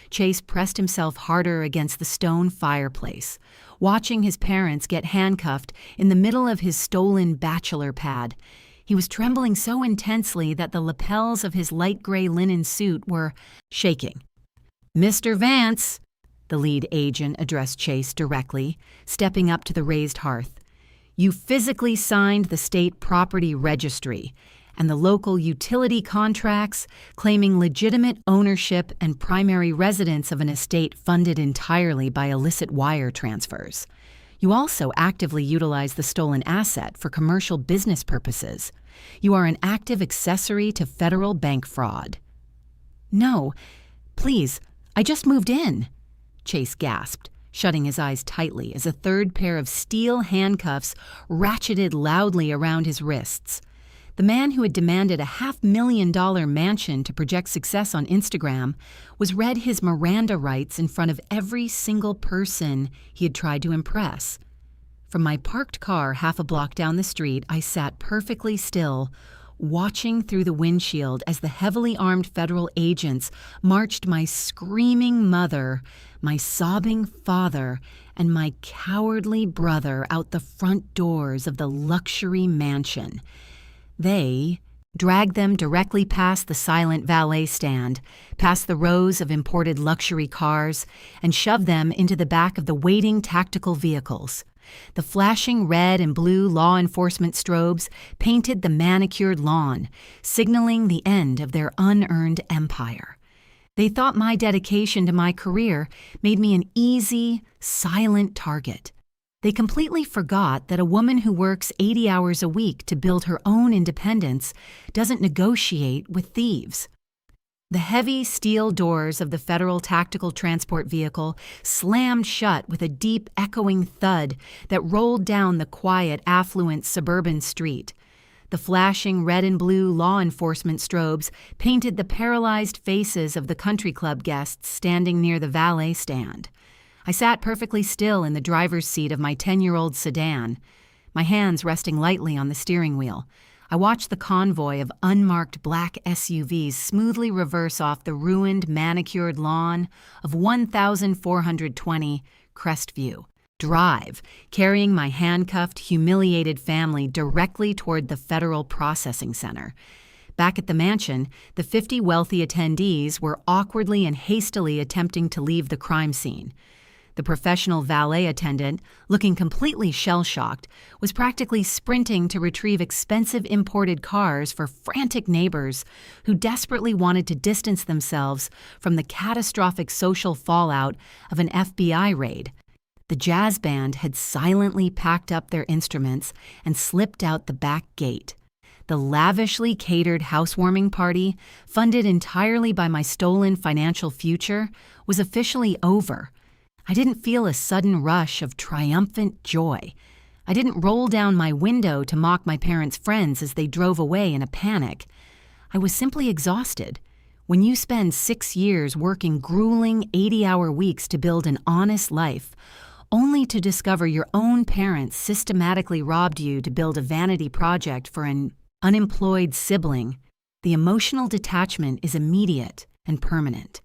Chase pressed himself harder against the stone fireplace, watching his parents get handcuffed in the middle of his stolen bachelor pad. He was trembling so intensely that the lapels of his light gray linen suit were shaking. "Mr. Vance," the lead agent addressed Chase directly, stepping up to the raised hearth. "You physically signed the state property registry and the local utility contracts claiming legitimate ownership and primary residence of an estate funded entirely by illicit wire transfers. You also actively utilize the stolen asset for commercial business purposes. You are an active accessory to federal bank fraud." "No, please, I just moved in," Chase gasped, shutting his eyes tightly as a third pair of steel handcuffs ratcheted loudly around his wrists. The man who had demanded a $500,000 mansion to project success on Instagram was read his Miranda rights in front of every single person he had tried to impress. From my parked car half a block down the street, I sat perfectly still, watching through the windshield as the heavily armed federal agents marched my screaming mother, my sobbing father, and my cowardly brother out the front doors of the luxury mansion. They dragged them directly past the silent valet stand, past the rows of imported luxury cars, and shoved them into the back of the waiting tactical vehicles. The flashing red and blue law enforcement strobes painted the manicured lawn, signaling the end of their unearned empire. They thought my dedication to my career made me an easy, silent target. They completely forgot that a woman who works 80 hours a week to build her own independence doesn't negotiate with thieves. The heavy steel doors of the federal tactical transport vehicle slammed shut with a deep, echoing thud that rolled down the quiet, affluent suburban street. The flashing red and blue law enforcement strobes painted the paralyzed faces of the country club guests standing near the valet stand. I sat perfectly still in the driver's seat of my 10-year-old sedan, my hands resting lightly on the steering wheel. I watched the convoy of unmarked black SUVs smoothly reverse off the ruined, manicured lawn of 1420 Crestview Drive, carrying my handcuffed, humiliated family directly toward the Federal Processing Center. Back at the mansion, the 50 wealthy attendees were awkwardly and hastily attempting to leave the crime scene. The professional valet attendant, looking completely shell-shocked, was practically sprinting to retrieve expensive imported cars for frantic neighbors who desperately wanted to distance themselves from the catastrophic social fallout of an FBI raid. The jazz band had silently packed up their instruments and slipped out the back gate. The lavishly catered housewarming party, funded entirely by my stolen financial future, was officially over. I didn't feel a sudden rush of triumphant joy. I didn't roll down my window to mock my parents' friends as they drove away in a panic. I was simply exhausted. When you spend 6 years working grueling 80-hour weeks to build an honest life, only to discover your own parents systematically robbed you to build a vanity project for an unemployed sibling, the emotional detachment is immediate and permanent.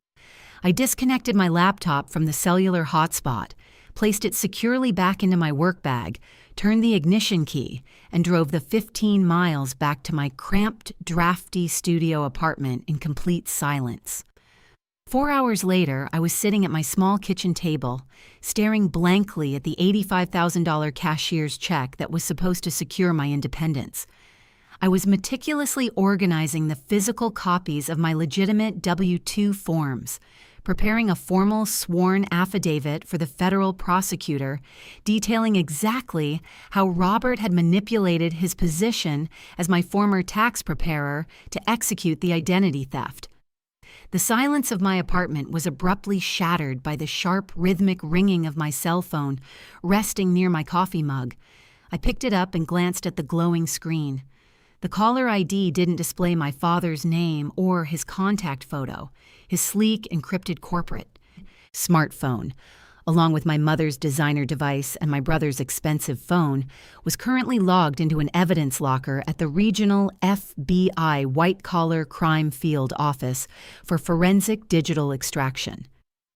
I disconnected my laptop from the cellular hotspot, placed it securely back into my work bag, turned the ignition key, and drove the 15 miles back to my cramped, drafty studio apartment in complete silence. 4 hours later, I was sitting at my small kitchen table, staring blankly at the $85,000 cashier's check that was supposed to secure my independence. I was meticulously organizing the physical copies of my legitimate W-2 forms, preparing a formal sworn affidavit for the federal prosecutor detailing exactly how Robert had manipulated his position as my former tax preparer to execute the identity theft. The silence of my apartment was abruptly shattered by the sharp, rhythmic ringing of my cell phone resting near my coffee mug. I picked it up and glanced at the glowing screen. The caller ID didn't display my father's name or his contact photo, his sleek, encrypted corporate smartphone, along with my mother's designer device and my brother's expensive phone, was currently logged into an evidence locker at the regional FBI white-collar crime field office for forensic digital extraction.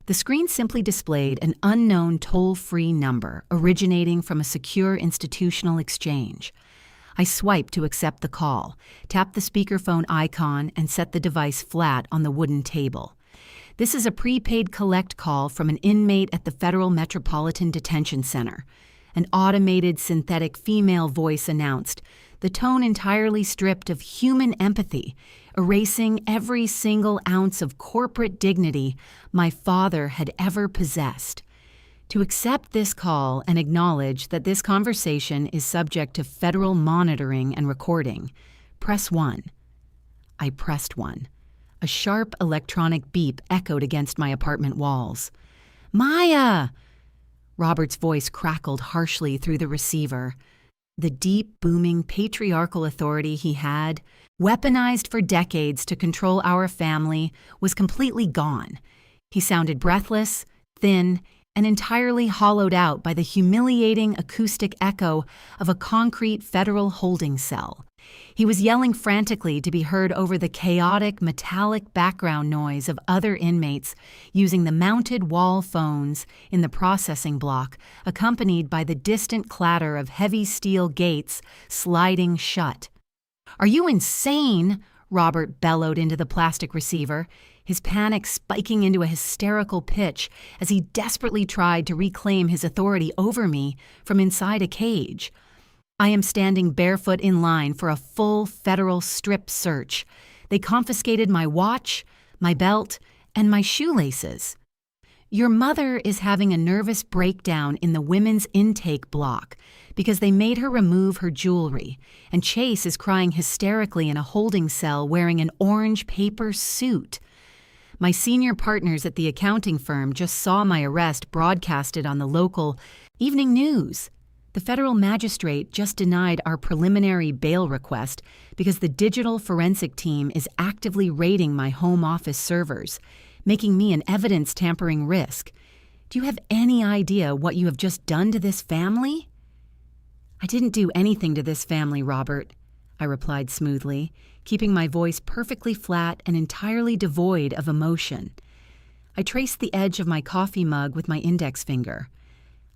The screen simply displayed an unknown toll-free number originating from a secure institutional exchange. I swiped to accept the call, tapped the speakerphone icon, and set the device flat on the wooden table. This is a prepaid collect call from an inmate at the Federal Metropolitan Detention Center. An automated synthetic female voice announced, the tone entirely stripped of human empathy, erasing every single ounce of corporate dignity my father had ever possessed. To accept this call and acknowledge that this conversation is subject to federal monitoring and recording, press 1. I pressed 1. A sharp electronic beep echoed against my apartment walls. "Maya!" Robert's voice crackled harshly through the receiver. The deep, booming, patriarchal authority he had, weaponized for decades to control our family, was completely gone. He sounded breathless, thin, and entirely hollowed out by the humiliating acoustic echo of a concrete federal holding cell. He was yelling frantically to be heard over the chaotic, metallic background noise of other inmates using the mounted wall phones in the processing block, accompanied by the distant clatter of heavy steel gates sliding shut. "Are you insane?" Robert bellowed into the plastic receiver, his panic spiking into a hysterical pitch as he desperately tried to reclaim his authority over me from inside a cage. I am standing barefoot in line for a full federal strip search. They confiscated my watch, my belt, and my shoelaces. "Your mother is having a nervous breakdown in the women's intake block because they made her remove her jewelry, and Chase is crying hysterically in a holding cell wearing an orange paper suit. My senior partners at the accounting firm just saw my arrest broadcasted on the local evening news. The federal magistrate just denied our preliminary bail request because the digital forensic team is actively raiding my home office servers, making me an evidence-tampering risk. Do you have any idea what you have just done to this family?" "I didn't do anything to this family, Robert," I replied smoothly, keeping my voice perfectly flat and entirely devoid of emotion. I traced the edge of my coffee mug with my index finger.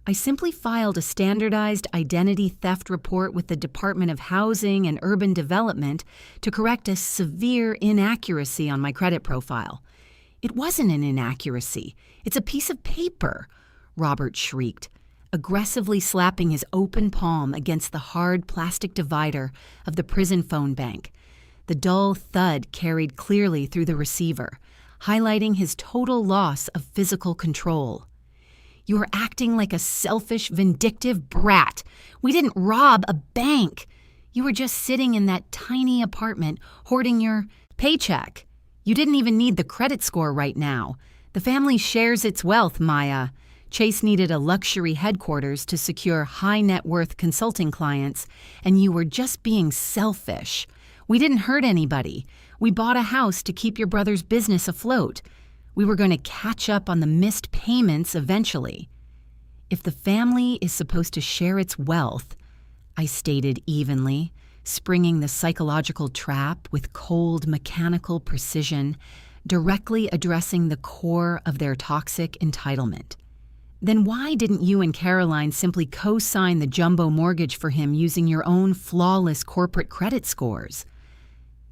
"I simply filed a standardized identity theft report with the Department of Housing and Urban Development to correct a severe inaccuracy on my credit profile." "It wasn't an inaccuracy. It's a piece of paper," Robert shrieked, aggressively slapping his open palm against the hard plastic divider of the prison phone bank. The dull thud carried clearly through the receiver, highlighting his total loss of physical control. "You are acting like a selfish, vindictive brat. We didn't rob a bank. You were just sitting in that tiny apartment, hoarding your paycheck. You didn't even need the credit score right now. The family shares its wealth, Maya. Chase needed a luxury headquarters to secure high-net-worth consulting clients, and you were just being selfish. We didn't hurt anybody. We bought a house to keep your brother's business afloat. We were going to catch up on the missed payments eventually. If the family is supposed to share its wealth, I stated evenly, springing the psychological trap with cold, mechanical precision, directly addressing the core of their toxic entitlement. Then why didn't you and Caroline simply co-sign the jumbo mortgage for him using your own flawless corporate credit scores?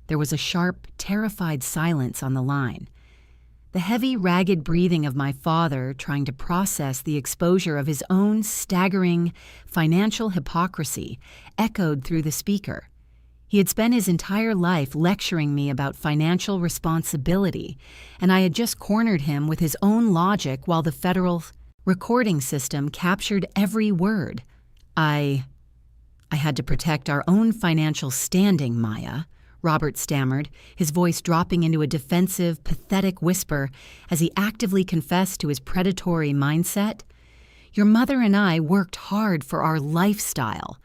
There was a sharp, terrified silence on the line. The heavy, ragged breathing of my father trying to process the exposure of his own staggering financial hypocrisy echoed through the speaker. He had spent his entire life lecturing me about financial responsibility, and I had just cornered him with his own logic while the federal recording system captured every word. I had to protect our own financial standing, Maya, Robert stammered, his voice dropping into a defensive, pathetic whisper as he actively confessed to his predatory mindset. Your mother and I worked hard for our lifestyle.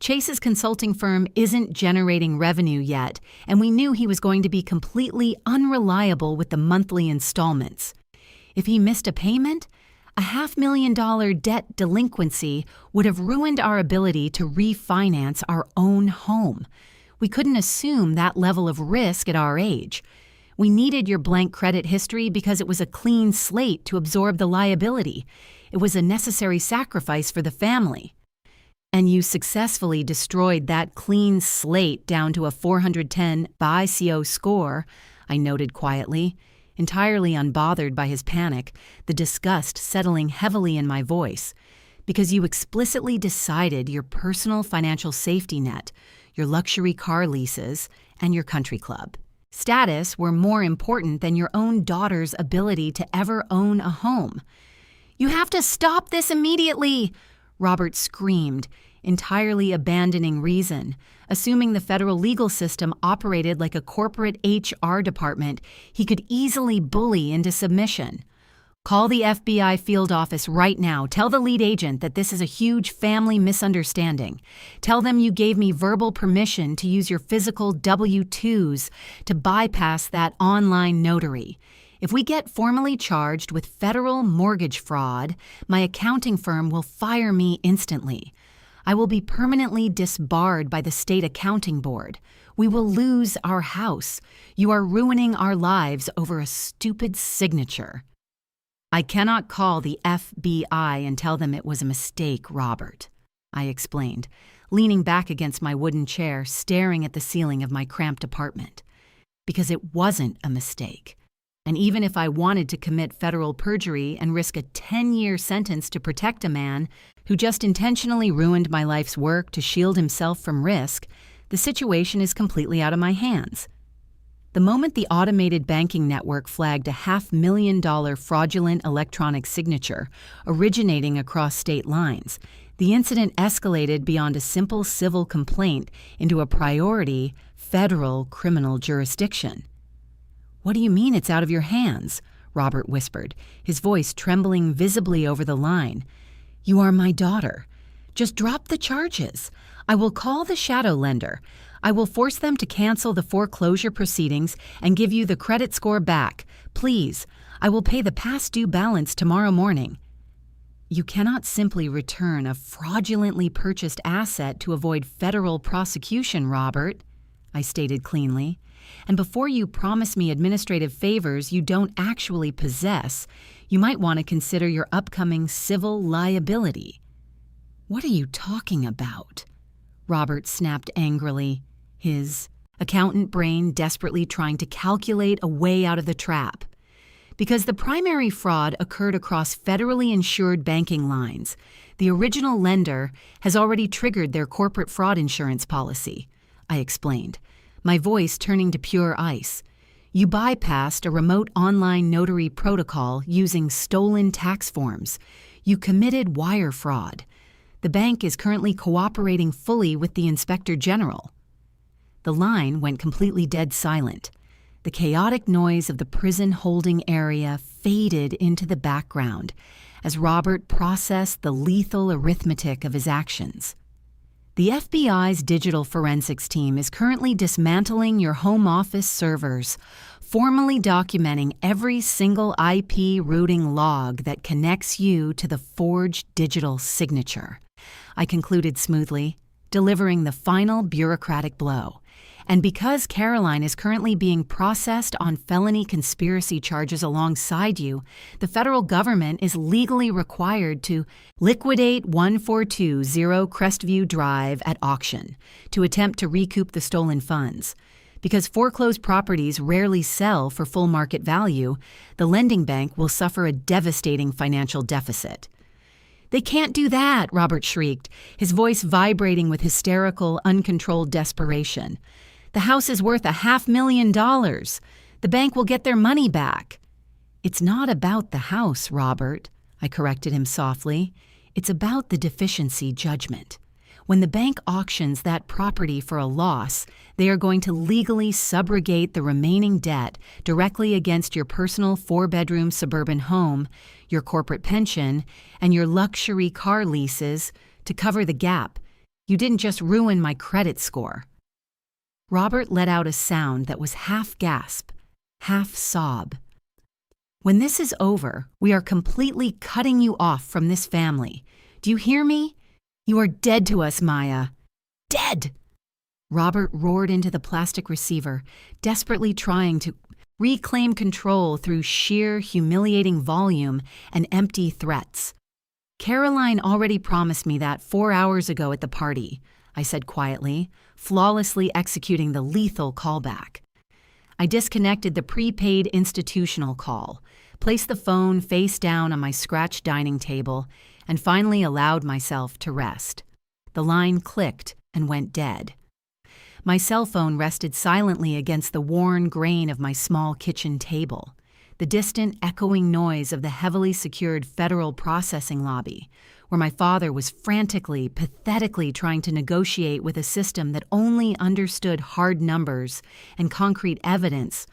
Chase's consulting firm isn't generating revenue yet, and we knew he was going to be completely unreliable with the monthly installments. If he missed a payment, a $500,000 debt delinquency would have ruined our ability to refinance our own home. We couldn't assume that level of risk at our age. We needed your blank credit history because it was a clean slate to absorb the liability. It was a necessary sacrifice for the family. And you successfully destroyed that clean slate down to a 410 FICO score, I noted quietly, entirely unbothered by his panic, the disgust settling heavily in my voice, because you explicitly decided your personal financial safety net, your luxury car leases, and your country club status were more important than your own daughter's ability to ever own a home. You have to stop this immediately, Robert screamed, entirely abandoning reason. Assuming the federal legal system operated like a corporate HR department, he could easily bully into submission. Call the FBI field office right now. Tell the lead agent that this is a huge family misunderstanding. Tell them you gave me verbal permission to use your physical W-2s to bypass that online notary. If we get formally charged with federal mortgage fraud, my accounting firm will fire me instantly. I will be permanently disbarred by the state accounting board. We will lose our house. You are ruining our lives over a stupid signature. I cannot call the FBI and tell them it was a mistake, Robert, I explained, leaning back against my wooden chair, staring at the ceiling of my cramped apartment. Because it wasn't a mistake. And even if I wanted to commit federal perjury and risk a 10-year sentence to protect a man who just intentionally ruined my life's work to shield himself from risk, the situation is completely out of my hands. The moment the automated banking network flagged a $500,000 fraudulent electronic signature originating across state lines, the incident escalated beyond a simple civil complaint into a priority federal criminal jurisdiction. What do you mean it's out of your hands? Robert whispered, his voice trembling visibly over the line. You are my daughter. Just drop the charges. I will call the shadow lender. I will force them to cancel the foreclosure proceedings and give you the credit score back. Please, I will pay the past due balance tomorrow morning. You cannot simply return a fraudulently purchased asset to avoid federal prosecution, Robert, I stated cleanly. And before you promise me administrative favors you don't actually possess, you might want to consider your upcoming civil liability. What are you talking about? Robert snapped angrily, his accountant brain desperately trying to calculate a way out of the trap. Because the primary fraud occurred across federally insured banking lines, the original lender has already triggered their corporate fraud insurance policy, I explained, my voice turning to pure ice. You bypassed a remote online notary protocol using stolen tax forms. You committed wire fraud. The bank is currently cooperating fully with the Inspector General." The line went completely dead silent. The chaotic noise of the prison holding area faded into the background as Robert processed the lethal arithmetic of his actions. "The FBI's digital forensics team is currently dismantling your home office servers, formally documenting every single IP routing log that connects you to the forged digital signature," I concluded smoothly, delivering the final bureaucratic blow. "And because Caroline is currently being processed on felony conspiracy charges alongside you, the federal government is legally required to liquidate 1420 Crestview Drive at auction to attempt to recoup the stolen funds. Because foreclosed properties rarely sell for full market value, the lending bank will suffer a devastating financial deficit." "They can't do that," Robert shrieked, his voice vibrating with hysterical, uncontrolled desperation. "The house is worth $500,000. The bank will get their money back." "It's not about the house, Robert," I corrected him softly. "It's about the deficiency judgment. When the bank auctions that property for a loss, they are going to legally subrogate the remaining debt directly against your personal 4-bedroom suburban home, your corporate pension, and your luxury car leases to cover the gap. You didn't just ruin my credit score." Robert let out a sound that was half gasp, half sob. "When this is over, we are completely cutting you off from this family. Do you hear me? You are dead to us, Maya. Dead!" Robert roared into the plastic receiver, desperately trying to reclaim control through sheer, humiliating volume and empty threats. "Caroline already promised me that 4 hours ago at the party," I said quietly, flawlessly executing the lethal callback. I disconnected the prepaid institutional call, placed the phone face down on my scratched dining table, and finally allowed myself to rest. The line clicked and went dead. My cell phone rested silently against the worn grain of my small kitchen table. The distant, echoing noise of the heavily secured federal processing lobby, where my father was frantically, pathetically trying to negotiate with a system that only understood hard numbers and concrete evidence,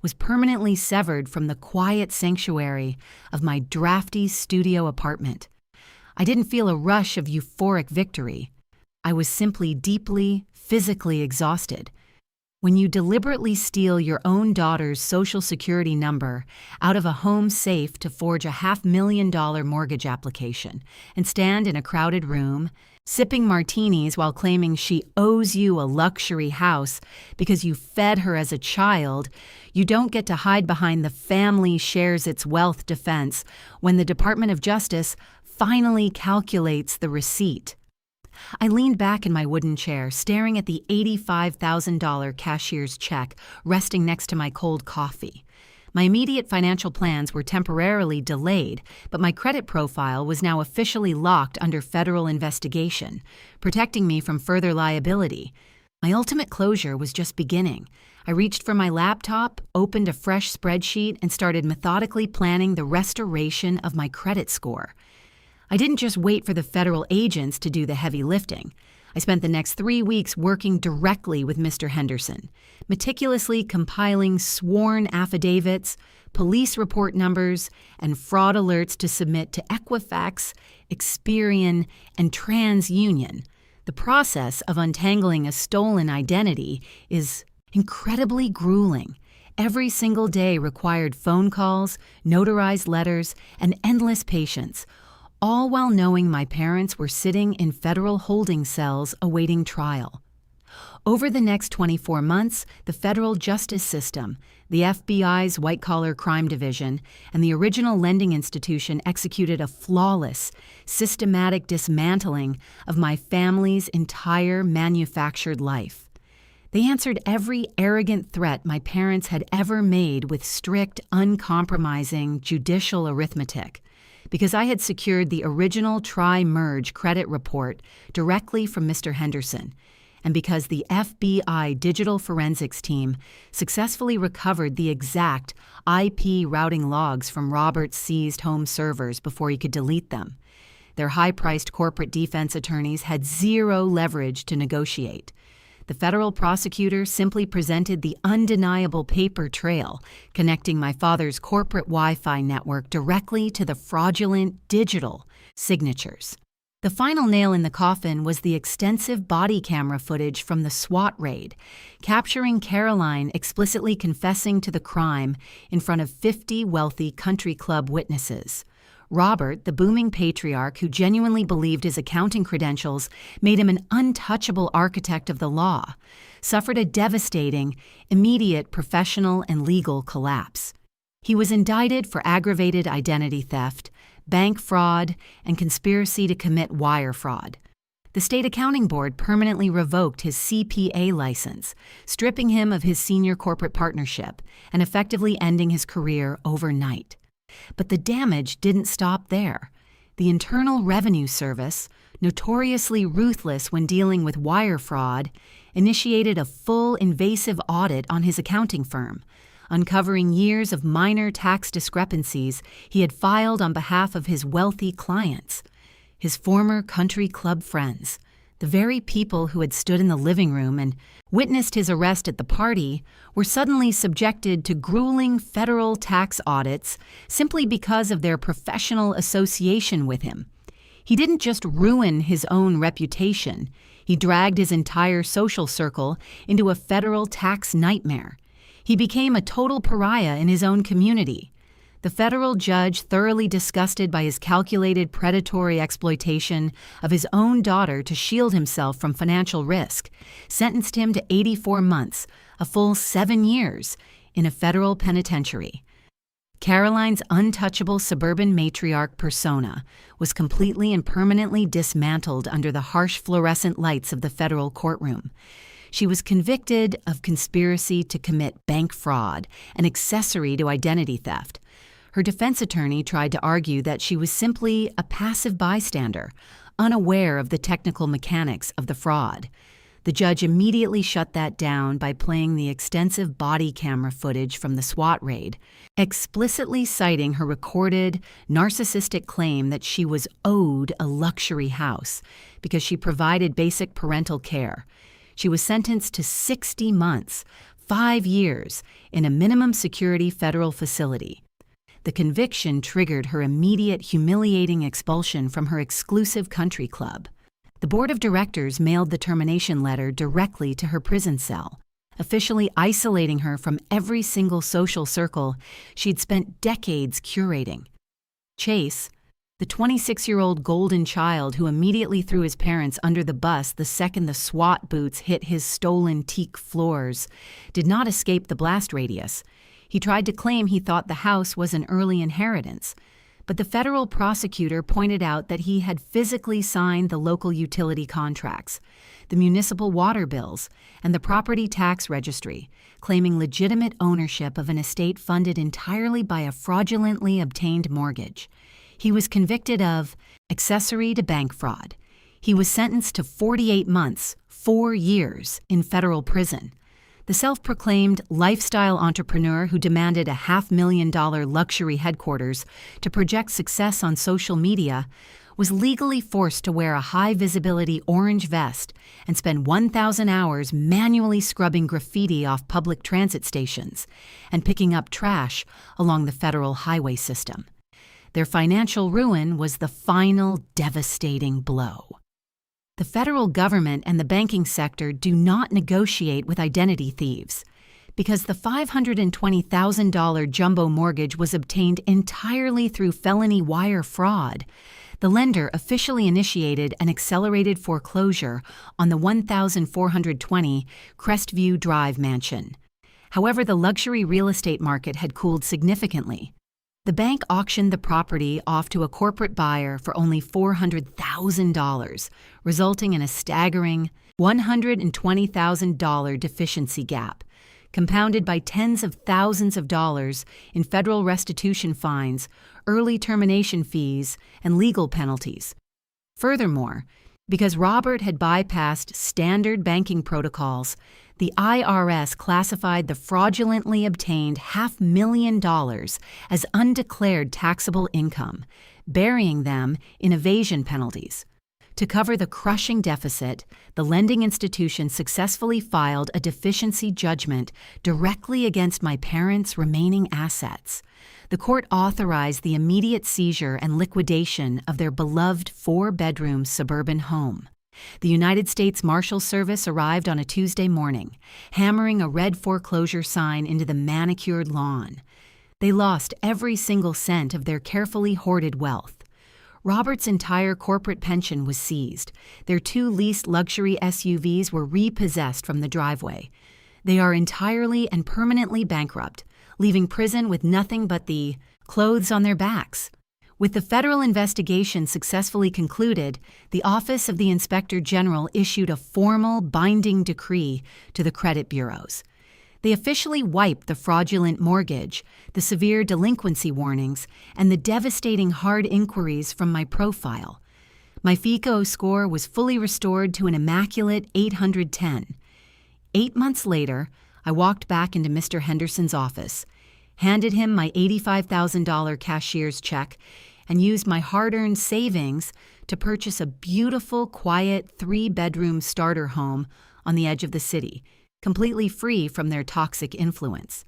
was permanently severed from the quiet sanctuary of my drafty studio apartment. I didn't feel a rush of euphoric victory. I was simply deeply, physically exhausted. When you deliberately steal your own daughter's Social Security number out of a home safe to forge a $500,000 mortgage application and stand in a crowded room, sipping martinis while claiming she owes you a luxury house because you fed her as a child, you don't get to hide behind the family shares its wealth defense when the Department of Justice finally calculates the receipt. I leaned back in my wooden chair, staring at the $85,000 cashier's check resting next to my cold coffee. My immediate financial plans were temporarily delayed, but my credit profile was now officially locked under federal investigation, protecting me from further liability. My ultimate closure was just beginning. I reached for my laptop, opened a fresh spreadsheet, and started methodically planning the restoration of my credit score. I didn't just wait for the federal agents to do the heavy lifting. I spent the next 3 weeks working directly with Mr. Henderson, meticulously compiling sworn affidavits, police report numbers, and fraud alerts to submit to Equifax, Experian, and TransUnion. The process of untangling a stolen identity is incredibly grueling. Every single day required phone calls, notarized letters, and endless patience, all while knowing my parents were sitting in federal holding cells awaiting trial. Over the next 24 months, the federal justice system, the FBI's white-collar crime division, and the original lending institution executed a flawless, systematic dismantling of my family's entire manufactured life. They answered every arrogant threat my parents had ever made with strict, uncompromising judicial arithmetic. Because I had secured the original tri-merge credit report directly from Mr. Henderson, and because the FBI digital forensics team successfully recovered the exact IP routing logs from Robert's seized home servers before he could delete them, Their high-priced corporate defense attorneys had zero leverage to negotiate. The federal prosecutor simply presented the undeniable paper trail connecting my father's corporate Wi-Fi network directly to the fraudulent digital signatures. The final nail in the coffin was the extensive body camera footage from the SWAT raid, capturing Caroline explicitly confessing to the crime in front of 50 wealthy country club witnesses. Robert, the booming patriarch who genuinely believed his accounting credentials made him an untouchable architect of the law, suffered a devastating, immediate professional and legal collapse. He was indicted for aggravated identity theft, bank fraud, and conspiracy to commit wire fraud. The state accounting board permanently revoked his CPA license, stripping him of his senior corporate partnership and effectively ending his career overnight. But the damage didn't stop there. The Internal Revenue Service, notoriously ruthless when dealing with wire fraud, initiated a full invasive audit on his accounting firm, uncovering years of minor tax discrepancies he had filed on behalf of his wealthy clients, his former country club friends, the very people who had stood in the living room and witnessed his arrest at the party, were suddenly subjected to grueling federal tax audits simply because of their professional association with him. He didn't just ruin his own reputation, he dragged his entire social circle into a federal tax nightmare. He became a total pariah in his own community. The federal judge, thoroughly disgusted by his calculated predatory exploitation of his own daughter to shield himself from financial risk, sentenced him to 84 months, a full 7 years, in a federal penitentiary. Caroline's untouchable suburban matriarch persona was completely and permanently dismantled under the harsh fluorescent lights of the federal courtroom. She was convicted of conspiracy to commit bank fraud and accessory to identity theft. Her defense attorney tried to argue that she was simply a passive bystander, unaware of the technical mechanics of the fraud. The judge immediately shut that down by playing the extensive body camera footage from the SWAT raid, explicitly citing her recorded, narcissistic claim that she was owed a luxury house because she provided basic parental care. She was sentenced to 60 months, 5 years, in a minimum security federal facility. The conviction triggered her immediate humiliating expulsion from her exclusive country club. The board of directors mailed the termination letter directly to her prison cell, officially isolating her from every single social circle she'd spent decades curating. Chase, the 26-year-old golden child who immediately threw his parents under the bus the second the SWAT boots hit his stolen teak floors, did not escape the blast radius. He tried to claim he thought the house was an early inheritance, but the federal prosecutor pointed out that he had physically signed the local utility contracts, the municipal water bills, and the property tax registry, claiming legitimate ownership of an estate funded entirely by a fraudulently obtained mortgage. He was convicted of accessory to bank fraud. He was sentenced to 48 months, 4 years, in federal prison. The self-proclaimed lifestyle entrepreneur who demanded a $500,000 luxury headquarters to project success on social media was legally forced to wear a high-visibility orange vest and spend 1,000 hours manually scrubbing graffiti off public transit stations and picking up trash along the federal highway system. Their financial ruin was the final devastating blow. The federal government and the banking sector do not negotiate with identity thieves. Because the $520,000 jumbo mortgage was obtained entirely through felony wire fraud, the lender officially initiated an accelerated foreclosure on the 1,420 Crestview Drive mansion. However, the luxury real estate market had cooled significantly. The bank auctioned the property off to a corporate buyer for only $400,000, resulting in a staggering $120,000 deficiency gap, compounded by tens of thousands of dollars in federal restitution fines, early termination fees, and legal penalties. Furthermore, Because Robert had bypassed standard banking protocols, the IRS classified the fraudulently obtained $500,000 as undeclared taxable income, burying them in evasion penalties. To cover the crushing deficit, the lending institution successfully filed a deficiency judgment directly against my parents' remaining assets. The court authorized the immediate seizure and liquidation of their beloved four-bedroom suburban home. The United States Marshal Service arrived on a Tuesday morning, hammering a red foreclosure sign into the manicured lawn. They lost every single cent of their carefully hoarded wealth. Robert's entire corporate pension was seized. Their two leased luxury SUVs were repossessed from the driveway. They are entirely and permanently bankrupt, leaving prison with nothing but the clothes on their backs. With the federal investigation successfully concluded, the Office of the Inspector General issued a formal, binding decree to the credit bureaus. They officially wiped the fraudulent mortgage, the severe delinquency warnings, and the devastating hard inquiries from my profile. My FICO score was fully restored to an immaculate 810. 8 months later, I walked back into Mr. Henderson's office, handed him my $85,000 cashier's check, and used my hard-earned savings to purchase a beautiful, quiet, 3-bedroom starter home on the edge of the city, completely free from their toxic influence.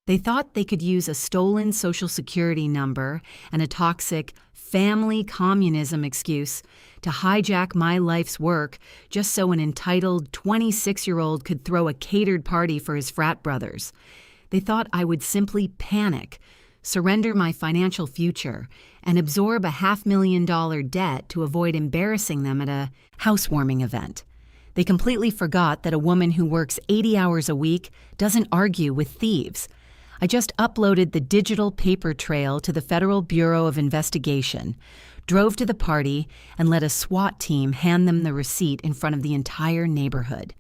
They thought they could use a stolen Social Security number and a toxic family communism excuse to hijack my life's work just so an entitled 26-year-old could throw a catered party for his frat brothers. They thought I would simply panic, surrender my financial future, and absorb a $500,000 debt to avoid embarrassing them at a housewarming event. They completely forgot that a woman who works 80 hours a week doesn't argue with thieves. I just uploaded the digital paper trail to the Federal Bureau of Investigation, drove to the party, and let a SWAT team hand them the receipt in front of the entire neighborhood.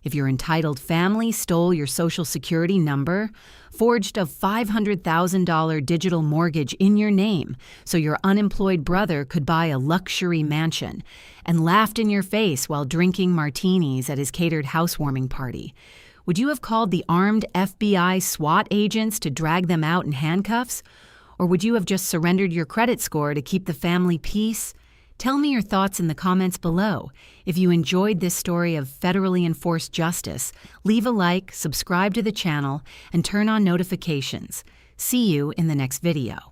If your entitled family stole your Social Security number, forged a $500,000 digital mortgage in your name so your unemployed brother could buy a luxury mansion, and laughed in your face while drinking martinis at his catered housewarming party, would you have called the armed FBI SWAT agents to drag them out in handcuffs? Or would you have just surrendered your credit score to keep the family peace? Tell me your thoughts in the comments below. If you enjoyed this story of federally enforced justice, leave a like, subscribe to the channel, and turn on notifications. See you in the next video.